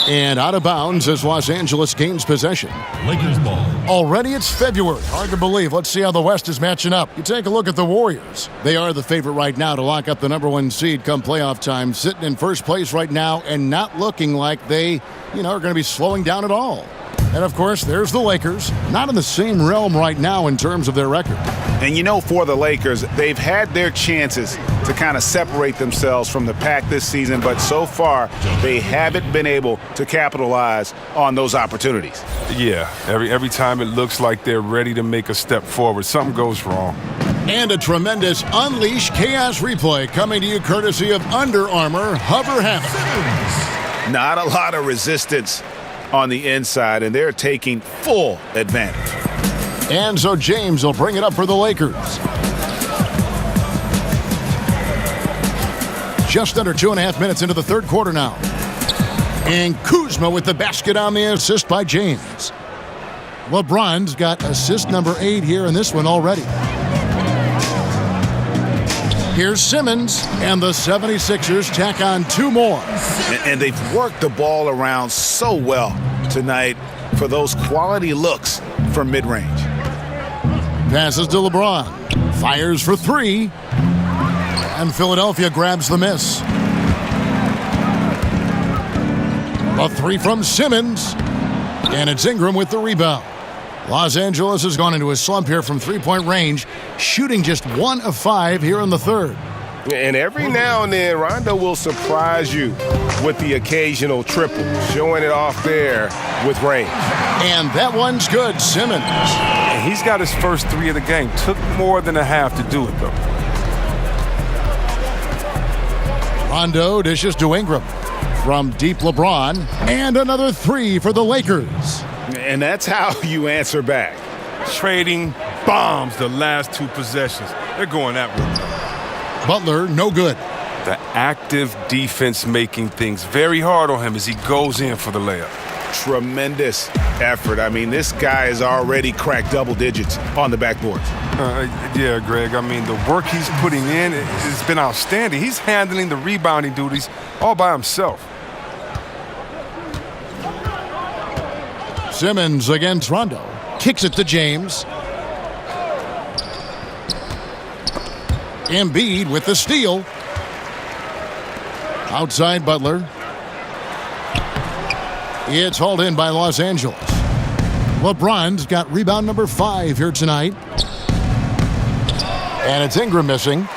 And out of bounds as Los Angeles gains possession. Lakers ball. Already it's February. Hard to believe. Let's see how the West is matching up. You take a look at the Warriors. They are the favorite right now to lock up the #1 seed come playoff time. Sitting in first place right now and not looking like they, are going to be slowing down at all. And, of course, there's the Lakers. Not in the same realm right now in terms of their record. And for the Lakers, they've had their chances to kind of separate themselves from the pack this season, but so far they haven't been able to capitalize on those opportunities. Yeah, every time it looks like they're ready to make a step forward, something goes wrong. And a tremendous Unleash Chaos replay coming to you courtesy of Under Armour Hover Hammock. Not a lot of resistance on the inside, and they're taking full advantage. And so James will bring it up for the Lakers. Just under 2.5 minutes into the third quarter now. And Kuzma with the basket on the assist by James. LeBron's got assist number 8 here in this one already. Here's Simmons, and the 76ers tack on 2 more. And they've worked the ball around so well tonight for those quality looks from mid-range. Passes to LeBron. Fires for 3. And Philadelphia grabs the miss. A 3 from Simmons. And it's Ingram with the rebound. Los Angeles has gone into a slump here from three-point range, shooting just 1 of 5 here in the third. And every now and then, Rondo will surprise you with the occasional triple, showing it off there with range. And that one's good, Simmons. And he's got his first 3 of the game. Took more than a half to do it, though. Rondo dishes to Ingram. From deep LeBron, and another 3 for the Lakers. And that's how you answer back. Trading bombs the last 2 possessions. They're going that way. Butler, no good. The active defense making things very hard on him as he goes in for the layup. Tremendous effort. I mean, this guy has already cracked double digits on the backboard. Yeah, Greg. I mean, the work he's putting in has been outstanding. He's handling the rebounding duties all by himself. Simmons against Rondo. Kicks it to James. Embiid with the steal. Outside Butler. It's hauled in by Los Angeles. LeBron's got rebound number 5 here tonight. And it's Ingram missing.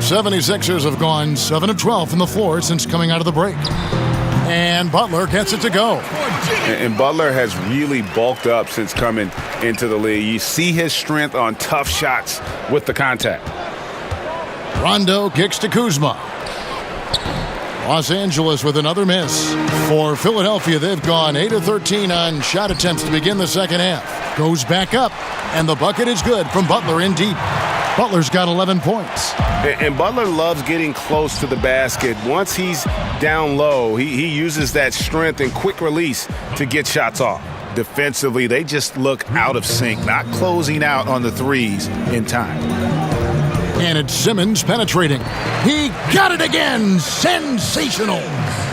76ers have gone 7 of 12 from the floor since coming out of the break. And Butler gets it to go. And Butler has really bulked up since coming into the league. You see his strength on tough shots with the contact. Rondo kicks to Kuzma. Los Angeles with another miss. For Philadelphia, they've gone 8 of 13 on shot attempts to begin the second half. Goes back up, and the bucket is good from Butler in deep. Butler's got 11 points. And Butler loves getting close to the basket. Once he's down low, he uses that strength and quick release to get shots off. Defensively, they just look out of sync, not closing out on the threes in time. And it's Simmons penetrating. He got it again. Sensational.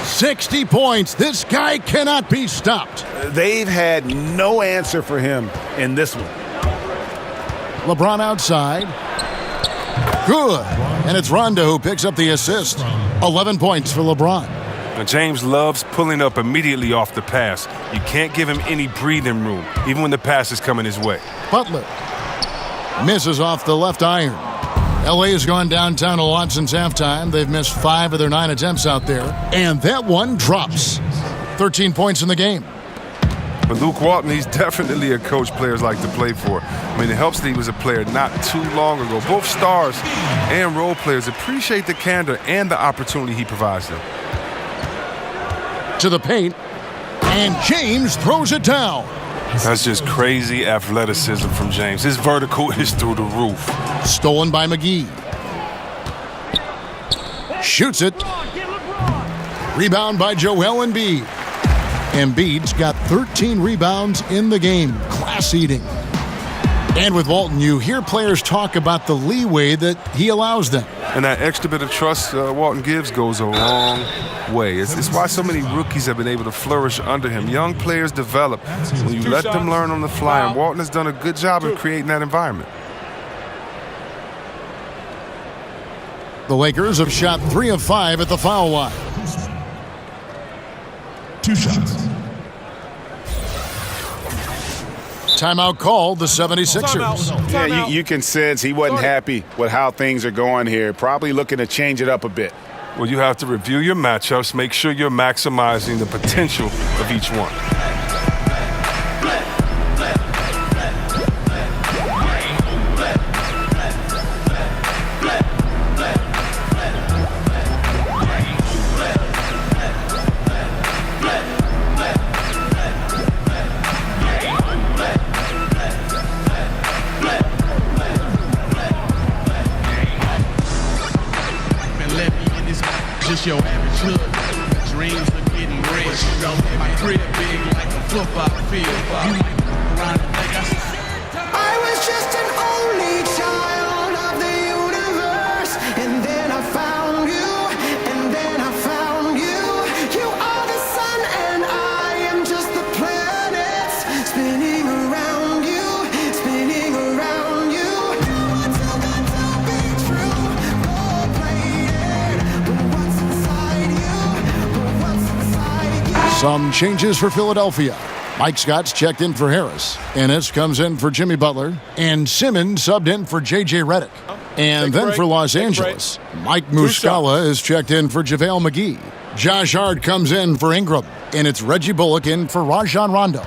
60 points. This guy cannot be stopped. They've had no answer for him in this one. LeBron outside. Good. And it's Rondo who picks up the assist. 11 points for LeBron. Now, James loves pulling up immediately off the pass. You can't give him any breathing room, even when the pass is coming his way. Butler misses off the left iron. LA has gone downtown a lot since halftime. They've missed 5 of their 9 attempts out there. And that one drops. 13 points in the game. But Luke Walton, he's definitely a coach players like to play for. I mean, it helps that he was a player not too long ago. Both stars and role players appreciate the candor and the opportunity he provides them. To the paint. And James throws it down. That's just crazy athleticism from James. His vertical is through the roof. Stolen by McGee. Shoots it. Rebound by Joel Embiid. Embiid's got 13 rebounds in the game. Class eating. And with Walton, you hear players talk about the leeway that he allows them. And that extra bit of trust Walton gives goes a long way. It's why so many rookies have been able to flourish under him. Young players develop when you let them learn on the fly, and Walton has done a good job of creating that environment. The Lakers have shot 3 of 5 at the foul line. 2 shots. Timeout called the 76ers. Yeah, you can sense he wasn't happy with how things are going here. Probably looking to change it up a bit. Well, you have to review your matchups, make sure you're maximizing the potential of each one. Just your average hood. Dreams of getting rich. My crib big like a football field. You around the I was just an only child of the universe, and then I found you, and then I found you. You are the sun, and I am just the planets spinning around you, spinning around you. I too good to be true, gold-plated, but what's inside you? But what's inside you? Some changes for Philadelphia. Mike Scott's checked in for Harris. Ennis comes in for Jimmy Butler. And Simmons subbed in for J.J. Redick. And then for Los Angeles, Mike Muscala is checked in for JaVale McGee. Josh Hart comes in for Ingram. And it's Reggie Bullock in for Rajon Rondo.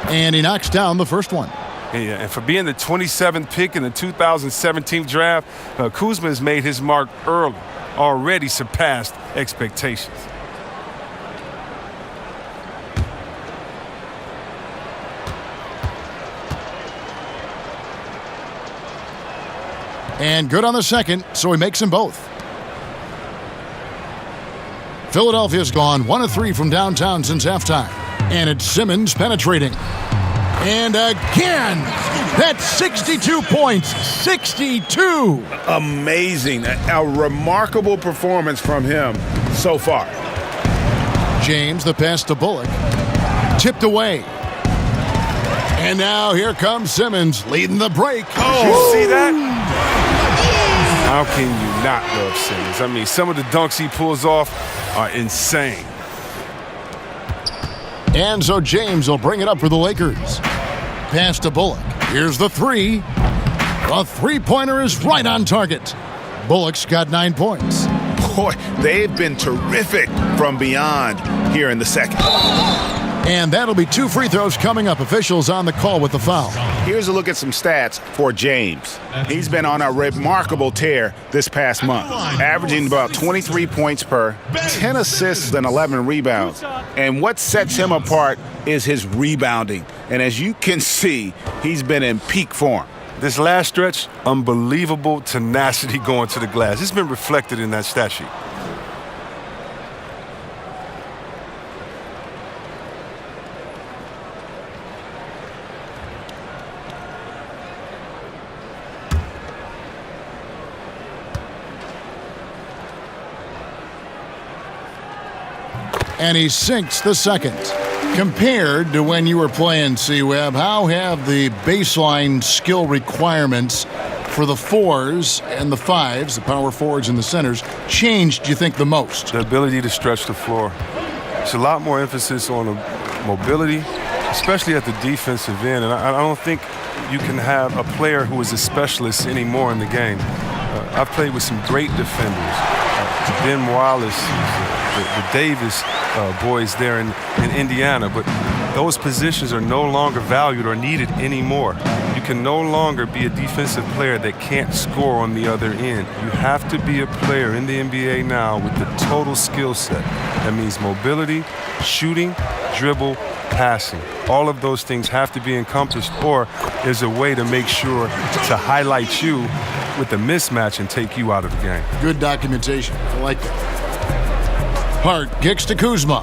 And he knocks down the first one. Yeah, and for being the 27th pick in the 2017 draft, Kuzma has made his mark early, already surpassed expectations. And good on the second, so he makes them both. Philadelphia's gone 1 of 3 from downtown since halftime. And it's Simmons penetrating. And again, that's 62 points. 62. Amazing. A remarkable performance from him so far. James, the pass to Bullock. Tipped away. And now here comes Simmons leading the break. Oh, you see that? How can you not love Simmons? I mean, some of the dunks he pulls off are insane. And so James will bring it up for the Lakers. Pass to Bullock. Here's the three. The three-pointer is right on target. Bullock's got 9 points. Boy, they've been terrific from beyond here in the second. And that'll be 2 free throws coming up. Officials on the call with the foul. Here's a look at some stats for James. He's been on a remarkable tear this past month, averaging about 23 points per, 10 assists and 11 rebounds. And what sets him apart is his rebounding. And as you can see, he's been in peak form. This last stretch, unbelievable tenacity going to the glass. It's been reflected in that stat sheet. And he sinks the second. Compared to when you were playing C-Web, how have the baseline skill requirements for the 4s and the 5s, the power forwards and the centers, changed, do you think, the most? The ability to stretch the floor. It's a lot more emphasis on the mobility, especially at the defensive end. And I don't think you can have a player who is a specialist anymore in the game. I've played with some great defenders. Ben Wallace, the Davis boys there in Indiana, but those positions are no longer valued or needed anymore. You can no longer be a defensive player that can't score on the other end. You have to be a player in the NBA now with the total skill set. That means mobility, shooting, dribble, passing. All of those things have to be encompassed, or there's a way to make sure to highlight you with the mismatch and take you out of the game. Good documentation. I like that. Hart kicks to Kuzma.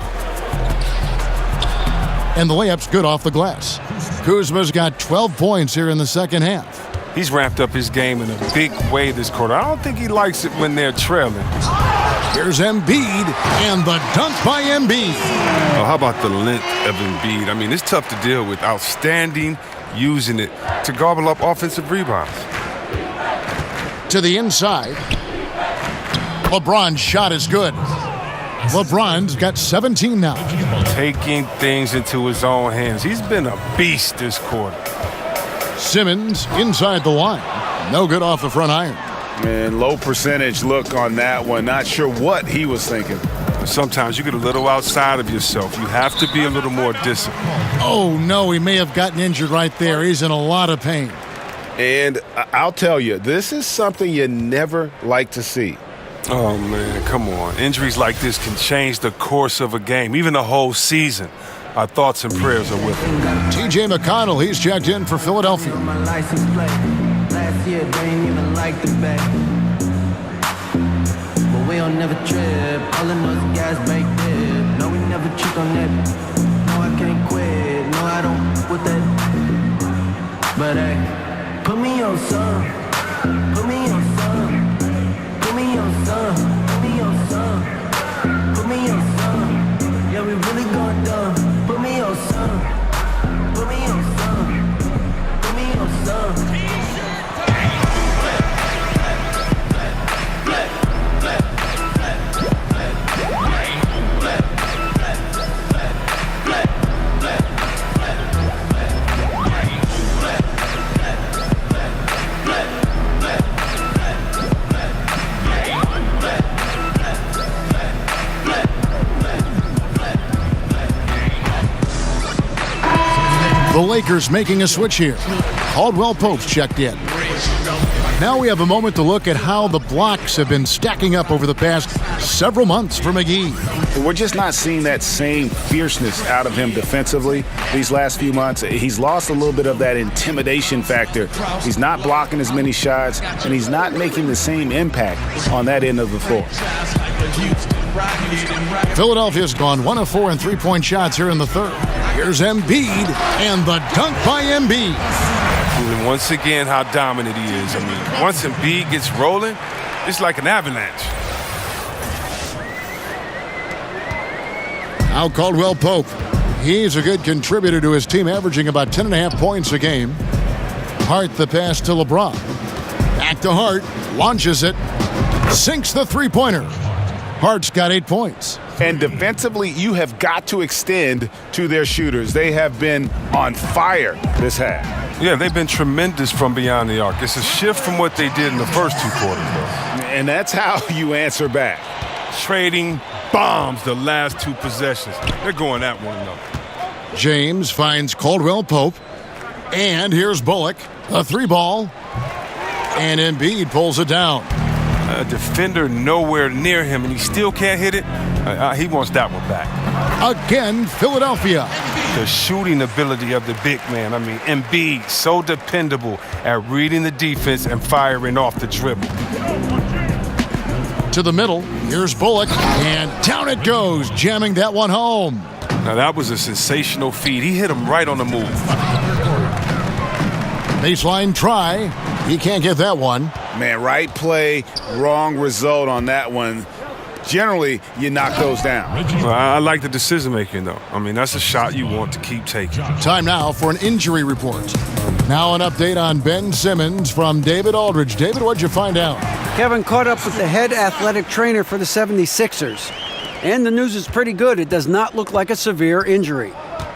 And the layup's good off the glass. Kuzma's got 12 points here in the second half. He's ramped up his game in a big way this quarter. I don't think he likes it when they're trailing. Here's Embiid, and the dunk by Embiid. Oh, how about the length of Embiid? I mean, it's tough to deal with. Outstanding, using it to gobble up offensive rebounds. To the inside. LeBron's shot is good. LeBron's got 17 now. Taking things into his own hands. He's been a beast this quarter. Simmons inside the line. No good off the front iron. Man, low percentage look on that one. Not sure what he was thinking. Sometimes you get a little outside of yourself. You have to be a little more disciplined. Oh, no, he may have gotten injured right there. He's in a lot of pain. And I'll tell you, this is something you never like to see. Oh, man, come on. Injuries like this can change the course of a game, even a whole season. Our thoughts and prayers are with him. T.J. McConnell, he's checked in for Philadelphia. Last year, they ain't even like the back. But we don't never trip. All of those guys make dip. No, we never cheat on that. No, I can't quit. No, I don't with that. But hey, put me on some. Put me on some. Put me on some. Put me on some. Put me on some. Yeah, we really going dumb. Put me on some. Put me on some. Put me on some. The Lakers making a switch here. Caldwell Pope's checked in. Now we have a moment to look at how the blocks have been stacking up over the past several months for McGee. We're just not seeing that same fierceness out of him defensively these last few months. He's lost a little bit of that intimidation factor. He's not blocking as many shots, and he's not making the same impact on that end of the floor. Philadelphia's gone 1 of 4 in three-point shots here in the third. Here's Embiid, and the dunk by Embiid. And once again, how dominant he is. I mean, once Embiid gets rolling, it's like an avalanche. Now Caldwell Pope. He's a good contributor to his team, averaging about 10.5 points a game. Hart the pass to LeBron. Back to Hart, launches it, sinks the three-pointer. Hart's got 8 points. And defensively, you have got to extend to their shooters. They have been on fire this half. Yeah, they've been tremendous from beyond the arc. It's a shift from what they did in the first two quarters, though. And that's how you answer back. Trading bombs the last two possessions. They're going at one another. James finds Caldwell Pope. And here's Bullock. A three ball. And Embiid pulls it down. A defender nowhere near him, and he still can't hit it. He wants that one back. Again, Philadelphia. The shooting ability of the big man. I mean, Embiid, so dependable at reading the defense and firing off the dribble. To the middle, here's Bullock, and down it goes, jamming that one home. Now, that was a sensational feed. He hit him right on the move. Baseline try. He can't get that one. Man, right play, wrong result on that one. Generally, you knock those down. Well, I like the decision-making, though. I mean, that's a shot you want to keep taking. Time now for an injury report. Now an update on Ben Simmons from David Aldridge. David, what'd you find out? Kevin caught up with the head athletic trainer for the 76ers. And the news is pretty good. It does not look like a severe injury.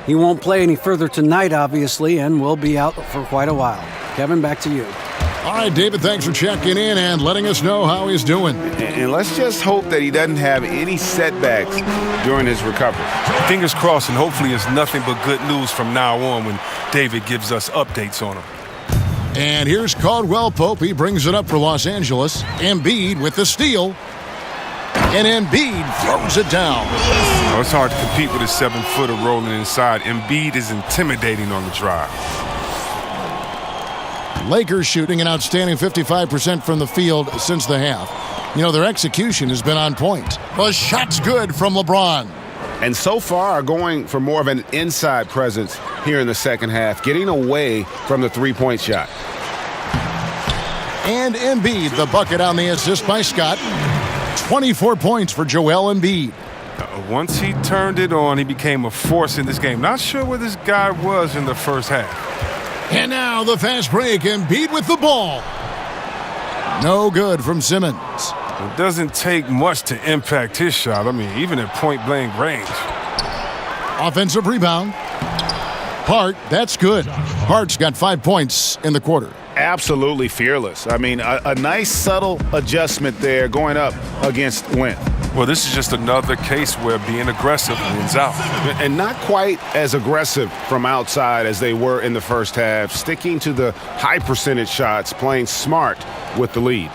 He won't play any further tonight, obviously, and will be out for quite a while. Kevin, back to you. All right, David, thanks for checking in and letting us know how he's doing. And let's just hope that he doesn't have any setbacks during his recovery. Fingers crossed, and hopefully it's nothing but good news from now on when David gives us updates on him. And here's Caldwell Pope. He brings it up for Los Angeles. Embiid with the steal. And Embiid throws it down. Well, it's hard to compete with a 7-footer rolling inside. Embiid is intimidating on the drive. Lakers shooting an outstanding 55% from the field since the half. You know, their execution has been on point. The shot's good from LeBron. And so far going for more of an inside presence here in the second half, getting away from the three-point shot. And Embiid, the bucket on the assist by Scott. 24 points for Joel Embiid. Once he turned it on, he became a force in this game. Not sure where this guy was in the first half. And now the fast break. Embiid with the ball. No good from Simmons. It doesn't take much to impact his shot. I mean, even at point-blank range. Offensive rebound. Hart, that's good. Hart's got 5 points in the quarter. Absolutely fearless. I mean, a nice subtle adjustment there going up against length. Well, this is just another case where being aggressive wins out. And not quite as aggressive from outside as they were in the first half, sticking to the high percentage shots, playing smart with the lead.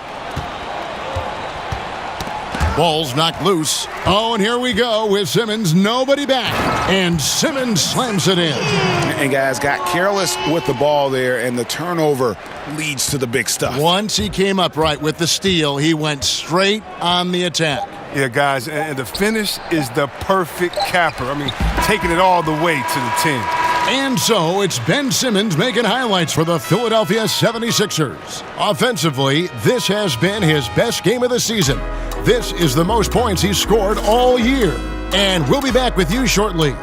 Ball's knocked loose. Oh, and here we go with Simmons. Nobody back. And Simmons slams it in. And guys got careless with the ball there, and the turnover leads to the big stuff. Once he came up right with the steal, he went straight on the attack. Yeah, guys, and the finish is the perfect capper. I mean, taking it all the way to the 10. And so it's Ben Simmons making highlights for the Philadelphia 76ers. Offensively, this has been his best game of the season. This is the most points he's scored all year. And we'll be back with you shortly.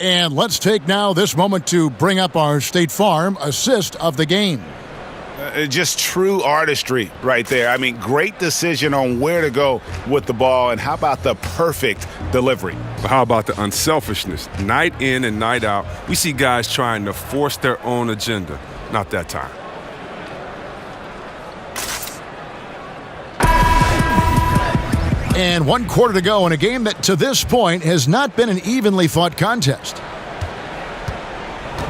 And let's take now this moment to bring up our State Farm assist of the game. Just true artistry right there. I mean, great decision on where to go with the ball, and how about the perfect delivery? How about the unselfishness? Night in and night out, we see guys trying to force their own agenda. Not that time. And 1 quarter to go in a game that to this point has not been an evenly fought contest.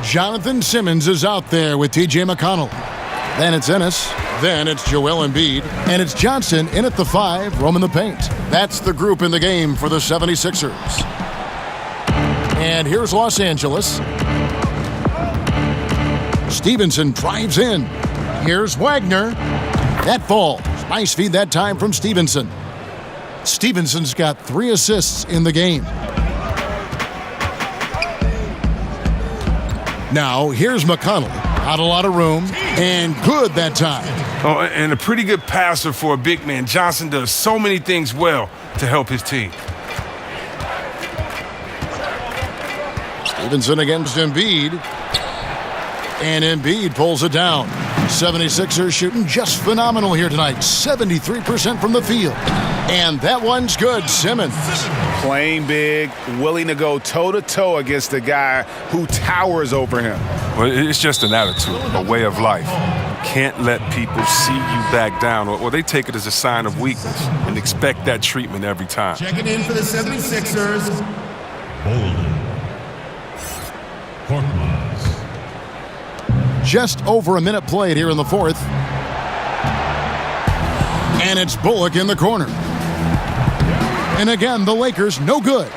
Jonathan Simmons is out there with T.J. McConnell. Then it's Ennis. Then it's Joel Embiid. And it's Johnson in at the 5, roaming the paint. That's the group in the game for the 76ers. And here's Los Angeles. Stevenson drives in. Here's Wagner. That falls. Nice feed that time from Stevenson. Stevenson's got 3 assists in the game. Now, here's McConnell. Not a lot of room, and good that time. Oh, and a pretty good passer for a big man. Johnson does so many things well to help his team. Stevenson against Embiid. And Embiid pulls it down. 76ers shooting just phenomenal here tonight. 73% from the field. And that one's good. Simmons. Playing big, willing to go toe-to-toe against a guy who towers over him. Well, it's just an attitude, a way of life. You can't let people see you back down, or they take it as a sign of weakness and expect that treatment every time. Checking in for the 76ers, Bolden. Korkmaz. Just over a minute played here in the fourth. And it's Bullock in the corner. And again, the Lakers no good.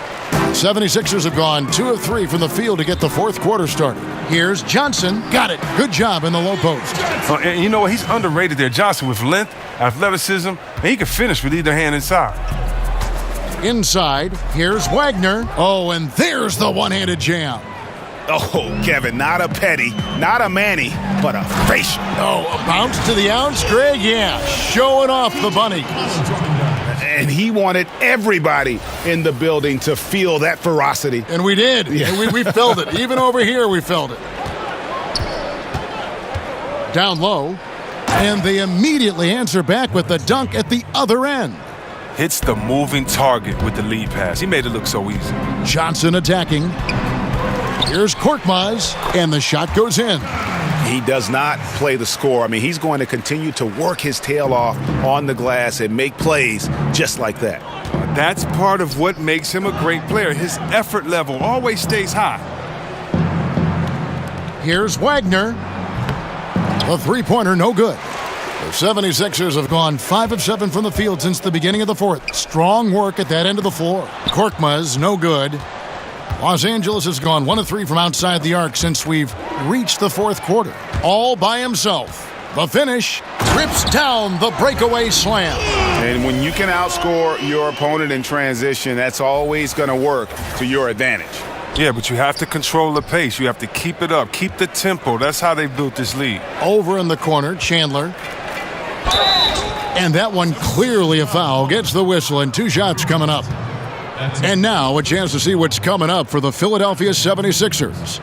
76ers have gone 2 of 3 from the field to get the fourth quarter started. Here's Johnson. Got it. Good job in the low post. And you know what? He's underrated there. Johnson with length, athleticism, and he can finish with either hand inside. Inside, here's Wagner. Oh, and there's the one-handed jam. Oh, Kevin, not a petty, not a Manny, but a facial. Oh, a bounce to the ounce, Greg? Yeah, showing off the bunny. And he wanted everybody in the building to feel that ferocity. And we did. Yeah. And we felt it. Even over here, we felt it. Down low. And they immediately answer back with the dunk at the other end. Hits the moving target with the lead pass. He made it look so easy. Johnson attacking. Here's Korkmaz, and the shot goes in. He does not play the score. I mean, he's going to continue to work his tail off on the glass and make plays just like that. That's part of what makes him a great player. His effort level always stays high. Here's Wagner. The three-pointer, no good. The 76ers have gone 5 of 7 from the field since the beginning of the fourth. Strong work at that end of the floor. Korkmaz, no good. Los Angeles has gone 1 of 3 from outside the arc since we've reached the fourth quarter. All by himself. The finish trips down the breakaway slam. And when you can outscore your opponent in transition, that's always going to work to your advantage. Yeah, but you have to control the pace. You have to keep it up, keep the tempo. That's how they built this lead. Over in the corner, Chandler. And that one clearly a foul. Gets the whistle, and 2 shots coming up. And now a chance to see what's coming up for the Philadelphia 76ers.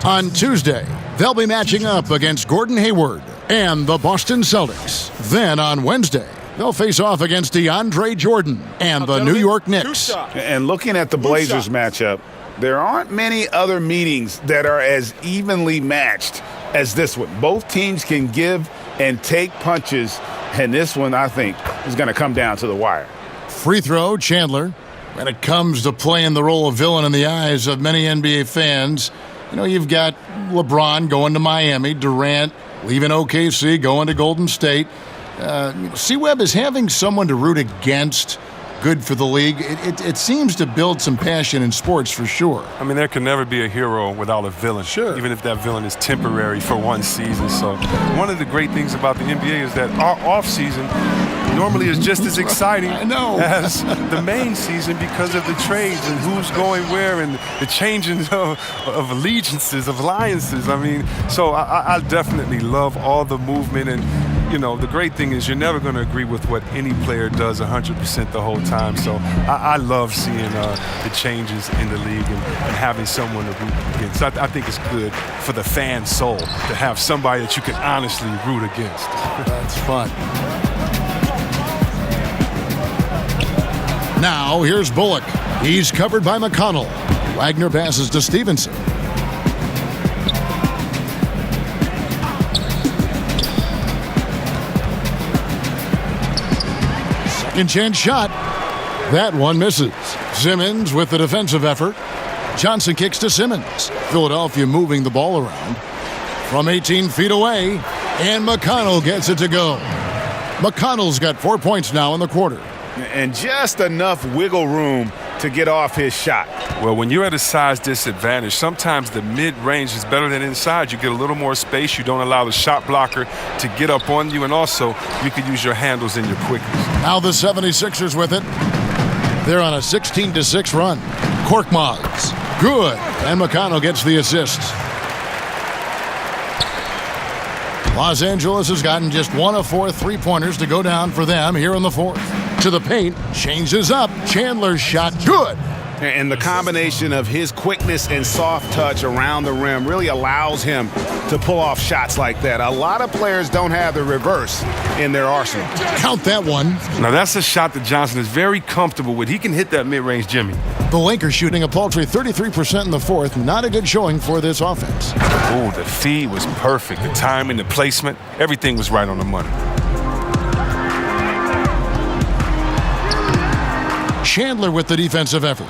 On Tuesday, they'll be matching up against Gordon Hayward and the Boston Celtics. Then on Wednesday, they'll face off against DeAndre Jordan and the New York Knicks. And looking at the Blazers matchup, there aren't many other meetings that are as evenly matched as this one. Both teams can give and take punches, and this one, I think, is going to come down to the wire. Free throw, Chandler. When it comes to playing the role of villain in the eyes of many NBA fans, you know, you've got LeBron going to Miami, Durant leaving OKC, going to Golden State. C-Webb is having someone to root against good for the league. It seems to build some passion in sports for sure. I mean, there can never be a hero without a villain. Sure. Even if that villain is temporary for one season. So one of the great things about the NBA is that our off season normally is just as exciting as the main season because of the trades and who's going where and the changing of allegiances, of alliances. I mean, so I definitely love all the movement. And, you know, the great thing is you're never going to agree with what any player does 100% the whole time. So I love seeing the changes in the league and having someone to root against. I think it's good for the fan soul to have somebody that you can honestly root against. That's fun. Now, here's Bullock. He's covered by McConnell. Wagner passes to Stevenson. Second chance shot. That one misses. Simmons with the defensive effort. Johnson kicks to Simmons. Philadelphia moving the ball around. From 18 feet away, and McConnell gets it to go. McConnell's got 4 points now in the quarter. And just enough wiggle room to get off his shot. Well, when you're at a size disadvantage, sometimes the mid-range is better than inside. You get a little more space. You don't allow the shot blocker to get up on you, and also you can use your handles and your quickness. Now the 76ers with it. They're on a 16-6 run. Korkmaz, good, and McConnell gets the assist. Los Angeles has gotten just 1 of 4 three-pointers to go down for them here in the fourth. To the paint, changes up. Chandler's shot, good. And the combination of his quickness and soft touch around the rim really allows him to pull off shots like that. A lot of players don't have the reverse in their arsenal. Count that one. Now that's a shot that Johnson is very comfortable with. He can hit that mid-range Jimmy. The Lakers shooting a paltry 33% in the fourth. Not a good showing for this offense. Oh, the feed was perfect. The timing, the placement, everything was right on the money. Chandler with the defensive effort.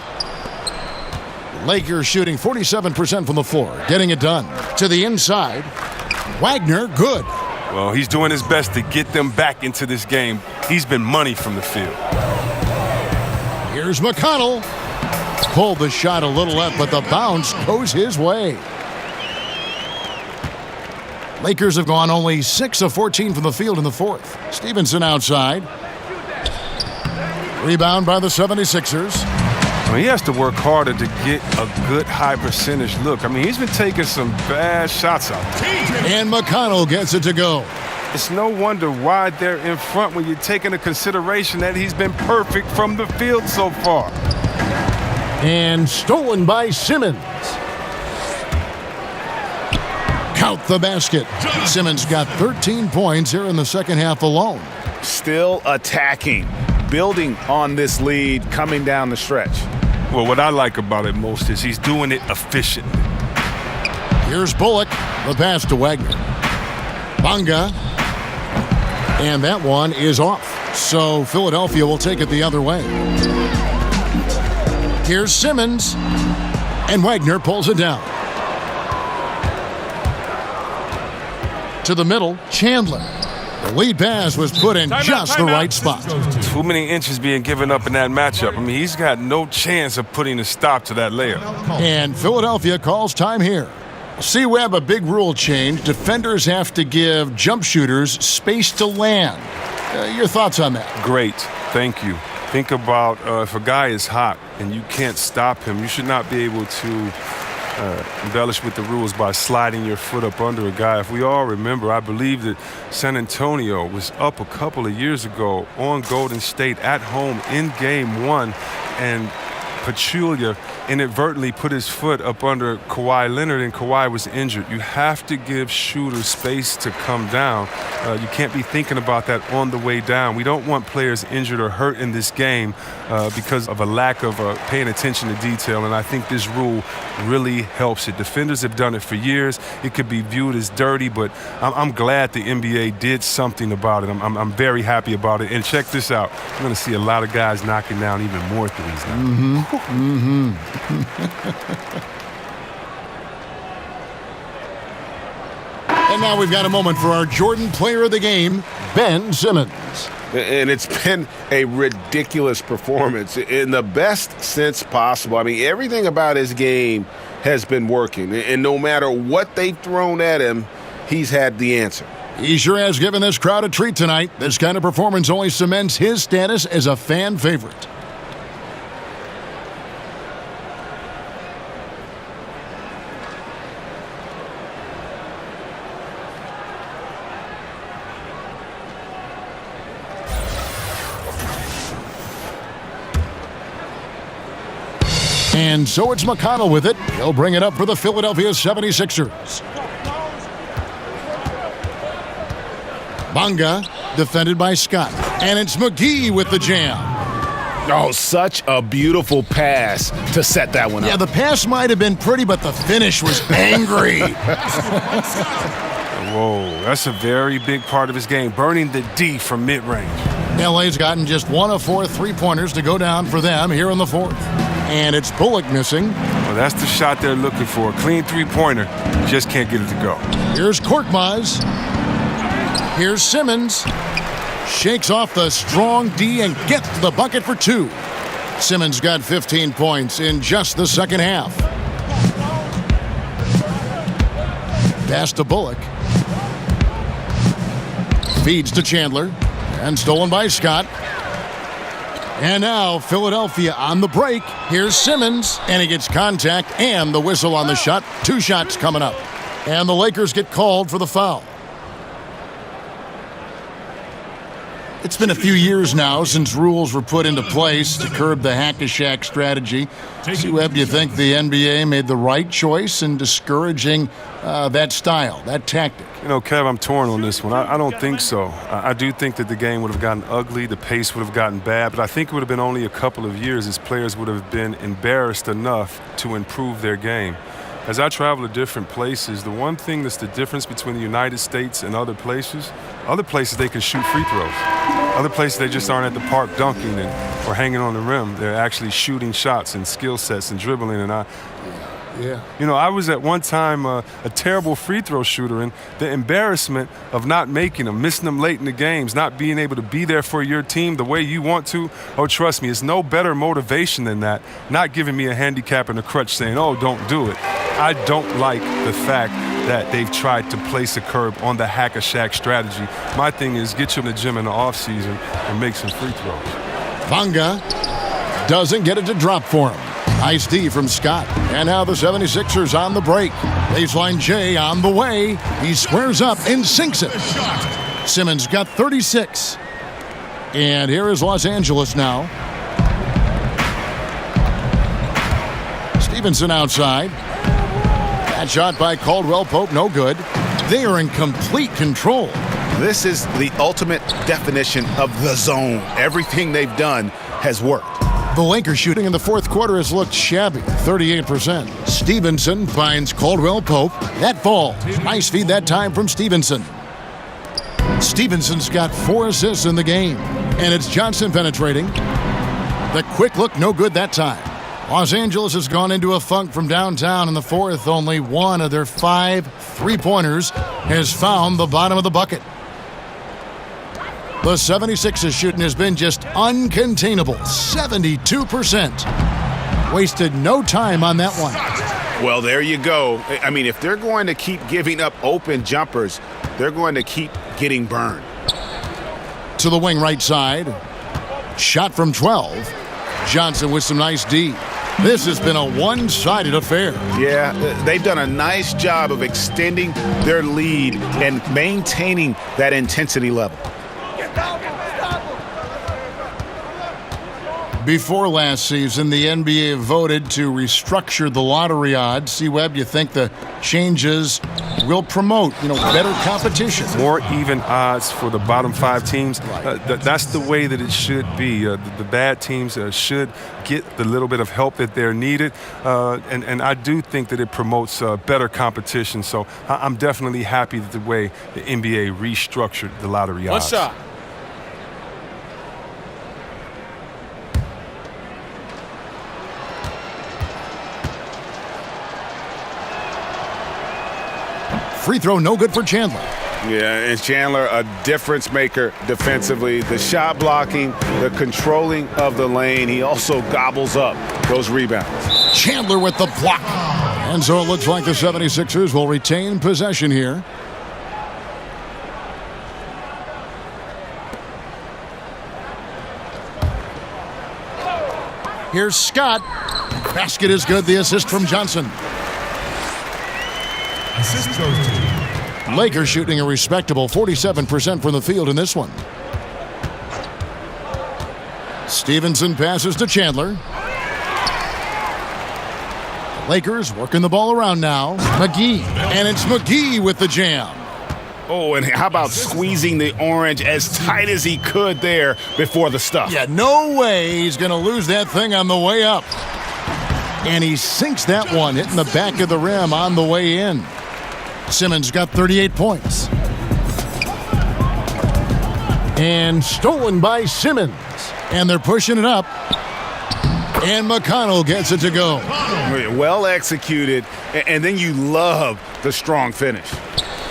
Lakers shooting 47% from the floor, getting it done. To the inside, Wagner, good. Well, he's doing his best to get them back into this game. He's been money from the field. Here's McConnell. Pulled the shot a little left, but the bounce goes his way. Lakers have gone only 6 of 14 from the field in the fourth. Stevenson outside. Rebound by the 76ers. Well, he has to work harder to get a good high percentage look. I mean, he's been taking some bad shots out there. And McConnell gets it to go. It's no wonder why they're in front when you take into consideration that he's been perfect from the field so far. And stolen by Simmons. Count the basket. Simmons got 13 points here in the second half alone. Still attacking, building on this lead coming down the stretch. Well, what I like about it most is he's doing it efficiently. Here's Bullock. The pass to Wagner. Bonga. And that one is off. So Philadelphia will take it the other way. Here's Simmons. And Wagner pulls it down. To the middle, Chandler. The lead pass was put in just the right spot. Too many inches being given up in that matchup. I mean, he's got no chance of putting a stop to that layup. And Philadelphia calls time here. C-Web, a big rule change. Defenders have to give jump shooters space to land. Your thoughts on that? Great. Thank you. Think about if a guy is hot and you can't stop him, you should not be able to embellish with the rules by sliding your foot up under a guy. If we all remember, I believe that San Antonio was up a couple of years ago on Golden State at home in Game 1, and Pachulia inadvertently put his foot up under Kawhi Leonard, and Kawhi was injured. You have to give shooters space to come down. You can't be thinking about that on the way down. We don't want players injured or hurt in this game because of a lack of paying attention to detail, and I think this rule really helps it. Defenders have done it for years. It could be viewed as dirty, but I'm glad the NBA did something about it. I'm very happy about it. And check this out. We're going to see a lot of guys knocking down even more threes now. And now we've got a moment for our Jordan Player of the Game, Ben Simmons. And it's been a ridiculous performance in the best sense possible. I mean, everything about his game has been working. And no matter what they've thrown at him, he's had the answer. He sure has given this crowd a treat tonight. This kind of performance only cements his status as a fan favorite. And so it's McConnell with it. He'll bring it up for the Philadelphia 76ers. Bonga, defended by Scott. And it's McGee with the jam. Oh, such a beautiful pass to set that one up. Yeah, the pass might have been pretty, but the finish was angry. Whoa, that's a very big part of his game, burning the D from mid-range. LA's gotten just 1 of 4 three-pointers to go down for them here in the fourth. And it's Bullock missing. Well, that's the shot they're looking for. A clean three-pointer. Just can't get it to go. Here's Korkmaz. Here's Simmons. Shakes off the strong D and gets to the bucket for 2. Simmons got 15 points in just the second half. Pass to Bullock. Feeds to Chandler. And stolen by Scott. And now Philadelphia on the break. Here's Simmons, and he gets contact and the whistle on the shot. 2 shots coming up. And the Lakers get called for the foul. It's been a few years now since rules were put into place to curb the hack-a-shack strategy. C-Web, do you think the NBA made the right choice in discouraging that style, that tactic? You know, Kev, I'm torn on this one. I don't think so. I do think that the game would have gotten ugly, the pace would have gotten bad, but I think it would have been only a couple of years as players would have been embarrassed enough to improve their game. As I travel to different places, the one thing that's the difference between the United States and other places they can shoot free throws. Other places they just aren't at the park dunking or hanging on the rim. They're actually shooting shots and skill sets and dribbling. And you know, I was at one time a terrible free throw shooter, and the embarrassment of not making them, missing them late in the games, not being able to be there for your team the way you want to, oh, trust me, it's no better motivation than that, not giving me a handicap and a crutch saying, oh, don't do it. I don't like the fact that they've tried to place a curb on the hack-a-shack strategy. My thing is get you in the gym in the offseason and make some free throws. Bonga doesn't get it to drop for him. Nice D from Scott. And now the 76ers on the break. Baseline J on the way. He squares up and sinks it. Simmons got 36. And here is Los Angeles now. Stevenson outside. That shot by Caldwell Pope, no good. They are in complete control. This is the ultimate definition of the zone. Everything they've done has worked. The Lakers shooting in the fourth quarter has looked shabby, 38%. Stevenson finds Caldwell Pope. That falls. Nice feed that time from Stevenson. Stevenson's got 4 assists in the game. And it's Johnson penetrating. The quick look, no good that time. Los Angeles has gone into a funk from downtown in the fourth. Only one of their 5 3-pointers has found the bottom of the bucket. The 76ers shooting has been just uncontainable, 72%. Wasted no time on that one. Well, there you go. I mean, if they're going to keep giving up open jumpers, they're going to keep getting burned. To the wing right side. Shot from 12. Johnson with some nice D. This has been a one-sided affair. Yeah, they've done a nice job of extending their lead and maintaining that intensity level. Before last season, the NBA voted to restructure the lottery odds. C-Web, you think the changes will promote, better competition? More even odds for the bottom 5 teams. That's the way that it should be. The bad teams should get the little bit of help that they're needed. And I do think that it promotes better competition. So I'm definitely happy with the way the NBA restructured the lottery odds. One shot. Free throw, no good for Chandler. Yeah, and Chandler, a difference maker defensively. The shot blocking, the controlling of the lane. He also gobbles up those rebounds. Chandler with the block. And so it looks like the 76ers will retain possession here. Here's Scott. Basket is good. The assist from Johnson. Assist goes to Lakers shooting a respectable 47% from the field in this one. Stevenson passes to Chandler. Lakers working the ball around now. McGee. And it's McGee with the jam. Oh, and how about squeezing the orange as tight as he could there before the stuff? Yeah, no way he's going to lose that thing on the way up. And he sinks that one, hitting the back of the rim on the way in. Simmons got 38 points. And stolen by Simmons. And they're pushing it up. And McConnell gets it to go. Well executed. And then you love the strong finish.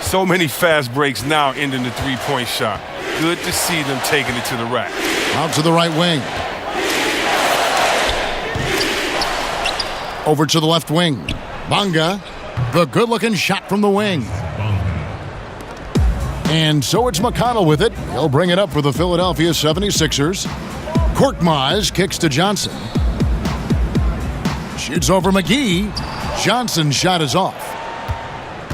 So many fast breaks now ending the three-point shot. Good to see them taking it to the rack. Out to the right wing. Over to the left wing. Bonga. The good-looking shot from the wing. And so it's McConnell with it. He'll bring it up for the Philadelphia 76ers. Korkmaz kicks to Johnson. Shoots over McGee. Johnson's shot is off.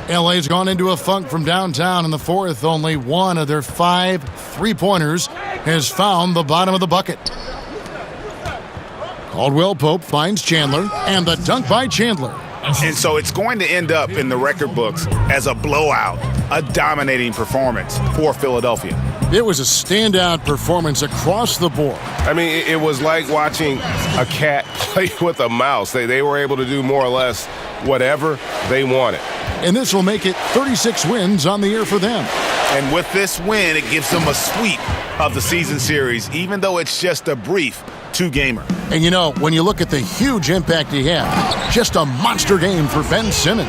LA's gone into a funk from downtown in the fourth. Only one of their 5 3-pointers has found the bottom of the bucket. Caldwell Pope finds Chandler, and the dunk by Chandler. And so it's going to end up in the record books as a blowout, a dominating performance for Philadelphia. It was a standout performance across the board. I mean, it was like watching a cat play with a mouse. They were able to do more or less whatever they wanted. And this will make it 36 wins on the year for them. And with this win, it gives them a sweep of the season series, even though it's just a brief 2-gamer. And when you look at the huge impact he had, just a monster game for Ben Simmons.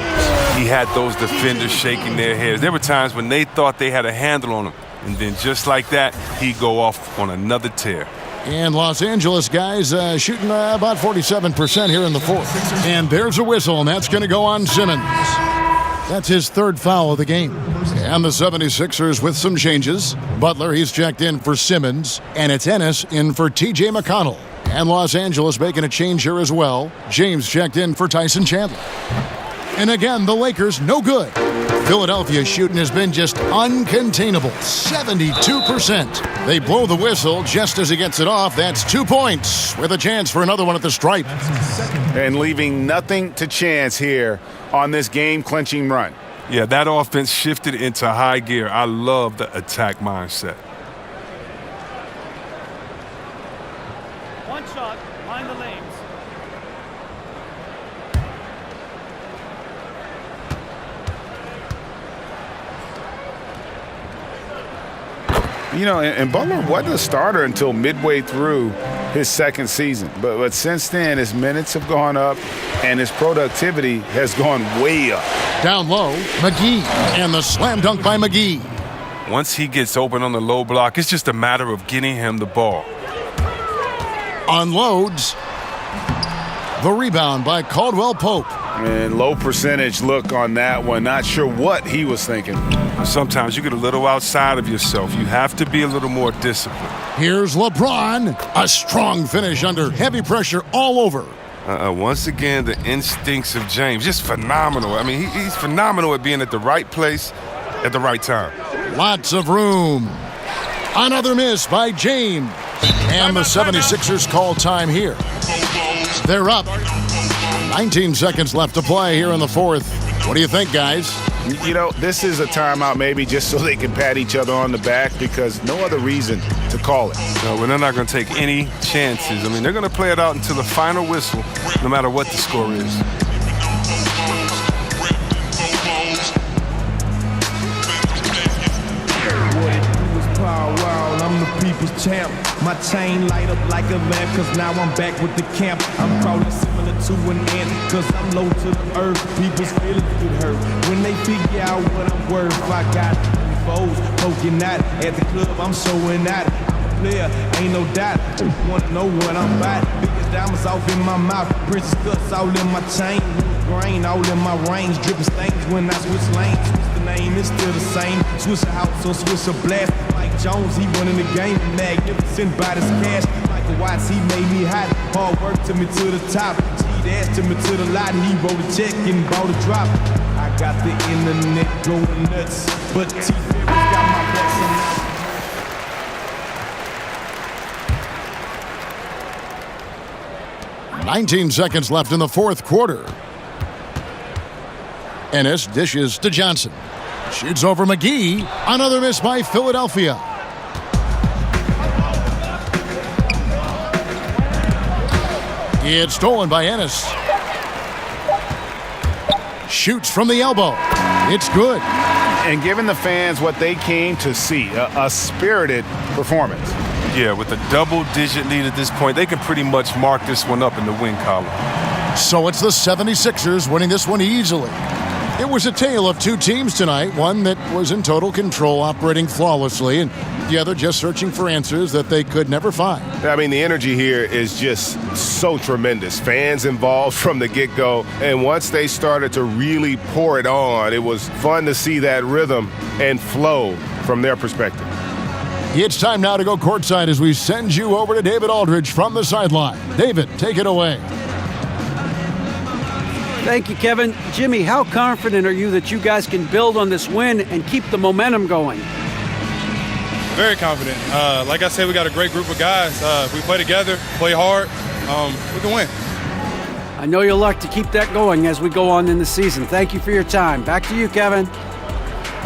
He had those defenders shaking their heads. There were times when they thought they had a handle on him. And then just like that, he'd go off on another tear. And Los Angeles guys shooting about 47% here in the fourth. And there's a whistle, and that's going to go on Simmons. That's his 3rd foul of the game. And the 76ers with some changes. Butler, he's checked in for Simmons. And it's Ennis in for T.J. McConnell. And Los Angeles making a change here as well. James checked in for Tyson Chandler. And again, the Lakers no good. Philadelphia's shooting has been just uncontainable, 72%. They blow the whistle just as he gets it off. That's 2 points with a chance for another one at the stripe. And leaving nothing to chance here on this game-clinching run. Yeah, that offense shifted into high gear. I love the attack mindset. One shot, mind the lanes. You know, and Butler wasn't a starter until midway through his second season. But since then, his minutes have gone up, and his productivity has gone way up. Down low, McGee, and the slam dunk by McGee. Once he gets open on the low block, it's just a matter of getting him the ball. Unloads. The rebound by Caldwell Pope. And low percentage look on that one. Not sure what he was thinking. Sometimes you get a little outside of yourself. You have to be a little more disciplined. Here's LeBron. A strong finish under heavy pressure all over. Once again, the instincts of James, just phenomenal. I mean, he's phenomenal at being at the right place at the right time. Lots of room. Another miss by James. And the 76ers call time here. They're up. 19 seconds left to play here in the fourth. What do you think, guys? You know, this is a timeout maybe just so they can pat each other on the back because no other reason to call it. No, but they're not going to take any chances. I mean, they're going to play it out until the final whistle, no matter what the score is. I'm the people's champ. My chain light up like a lamp, cause now I'm back with the camp. I'm crawling similar to an ant, cause I'm low to the earth. People's feelings get hurt when they figure out what I'm worth. I got foes poking out at the club, I'm showing out. I'm a player, ain't no doubt. Wanna know what I'm about? Biggest diamonds off in my mouth, princess cuts all in my chain. Grain all in my range, dripping stains when I switch lanes. Switch the name, it's still the same. Switch a house or switch a blast. Like Jones, he running the game, magnificent by this cash. Like the Watts, he made me hot. Hard work took me to the top. G-Dash took me to the lot, and he wrote a check and bought a drop. I got the internet going nuts, but T-Ferris got my back somehow. 19 seconds left in the fourth quarter. Ennis dishes to Johnson. Shoots over McGee. Another miss by Philadelphia. It's stolen by Ennis. Shoots from the elbow. It's good. And giving the fans what they came to see, a spirited performance. Yeah, with a double-digit lead at this point, they can pretty much mark this one up in the win column. So it's the 76ers winning this one easily. It was a tale of two teams tonight, one that was in total control, operating flawlessly, and the other just searching for answers that they could never find. I mean, the energy here is just so tremendous. Fans involved from the get-go, and once they started to really pour it on, it was fun to see that rhythm and flow from their perspective. It's time now to go courtside as we send you over to David Aldridge from the sideline. David, take it away. Thank you, Kevin. Jimmy, how confident are you that you guys can build on this win and keep the momentum going? Very confident. Like I said, we got a great group of guys. If we play together, play hard, we can win. I know you'll like to keep that going as we go on in the season. Thank you for your time. Back to you, Kevin.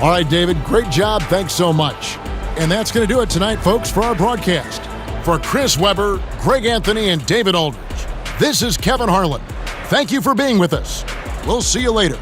All right, David, great job. Thanks so much. And that's going to do it tonight, folks, for our broadcast. For Chris Webber, Greg Anthony, and David Aldridge, this is Kevin Harlan. Thank you for being with us. We'll see you later.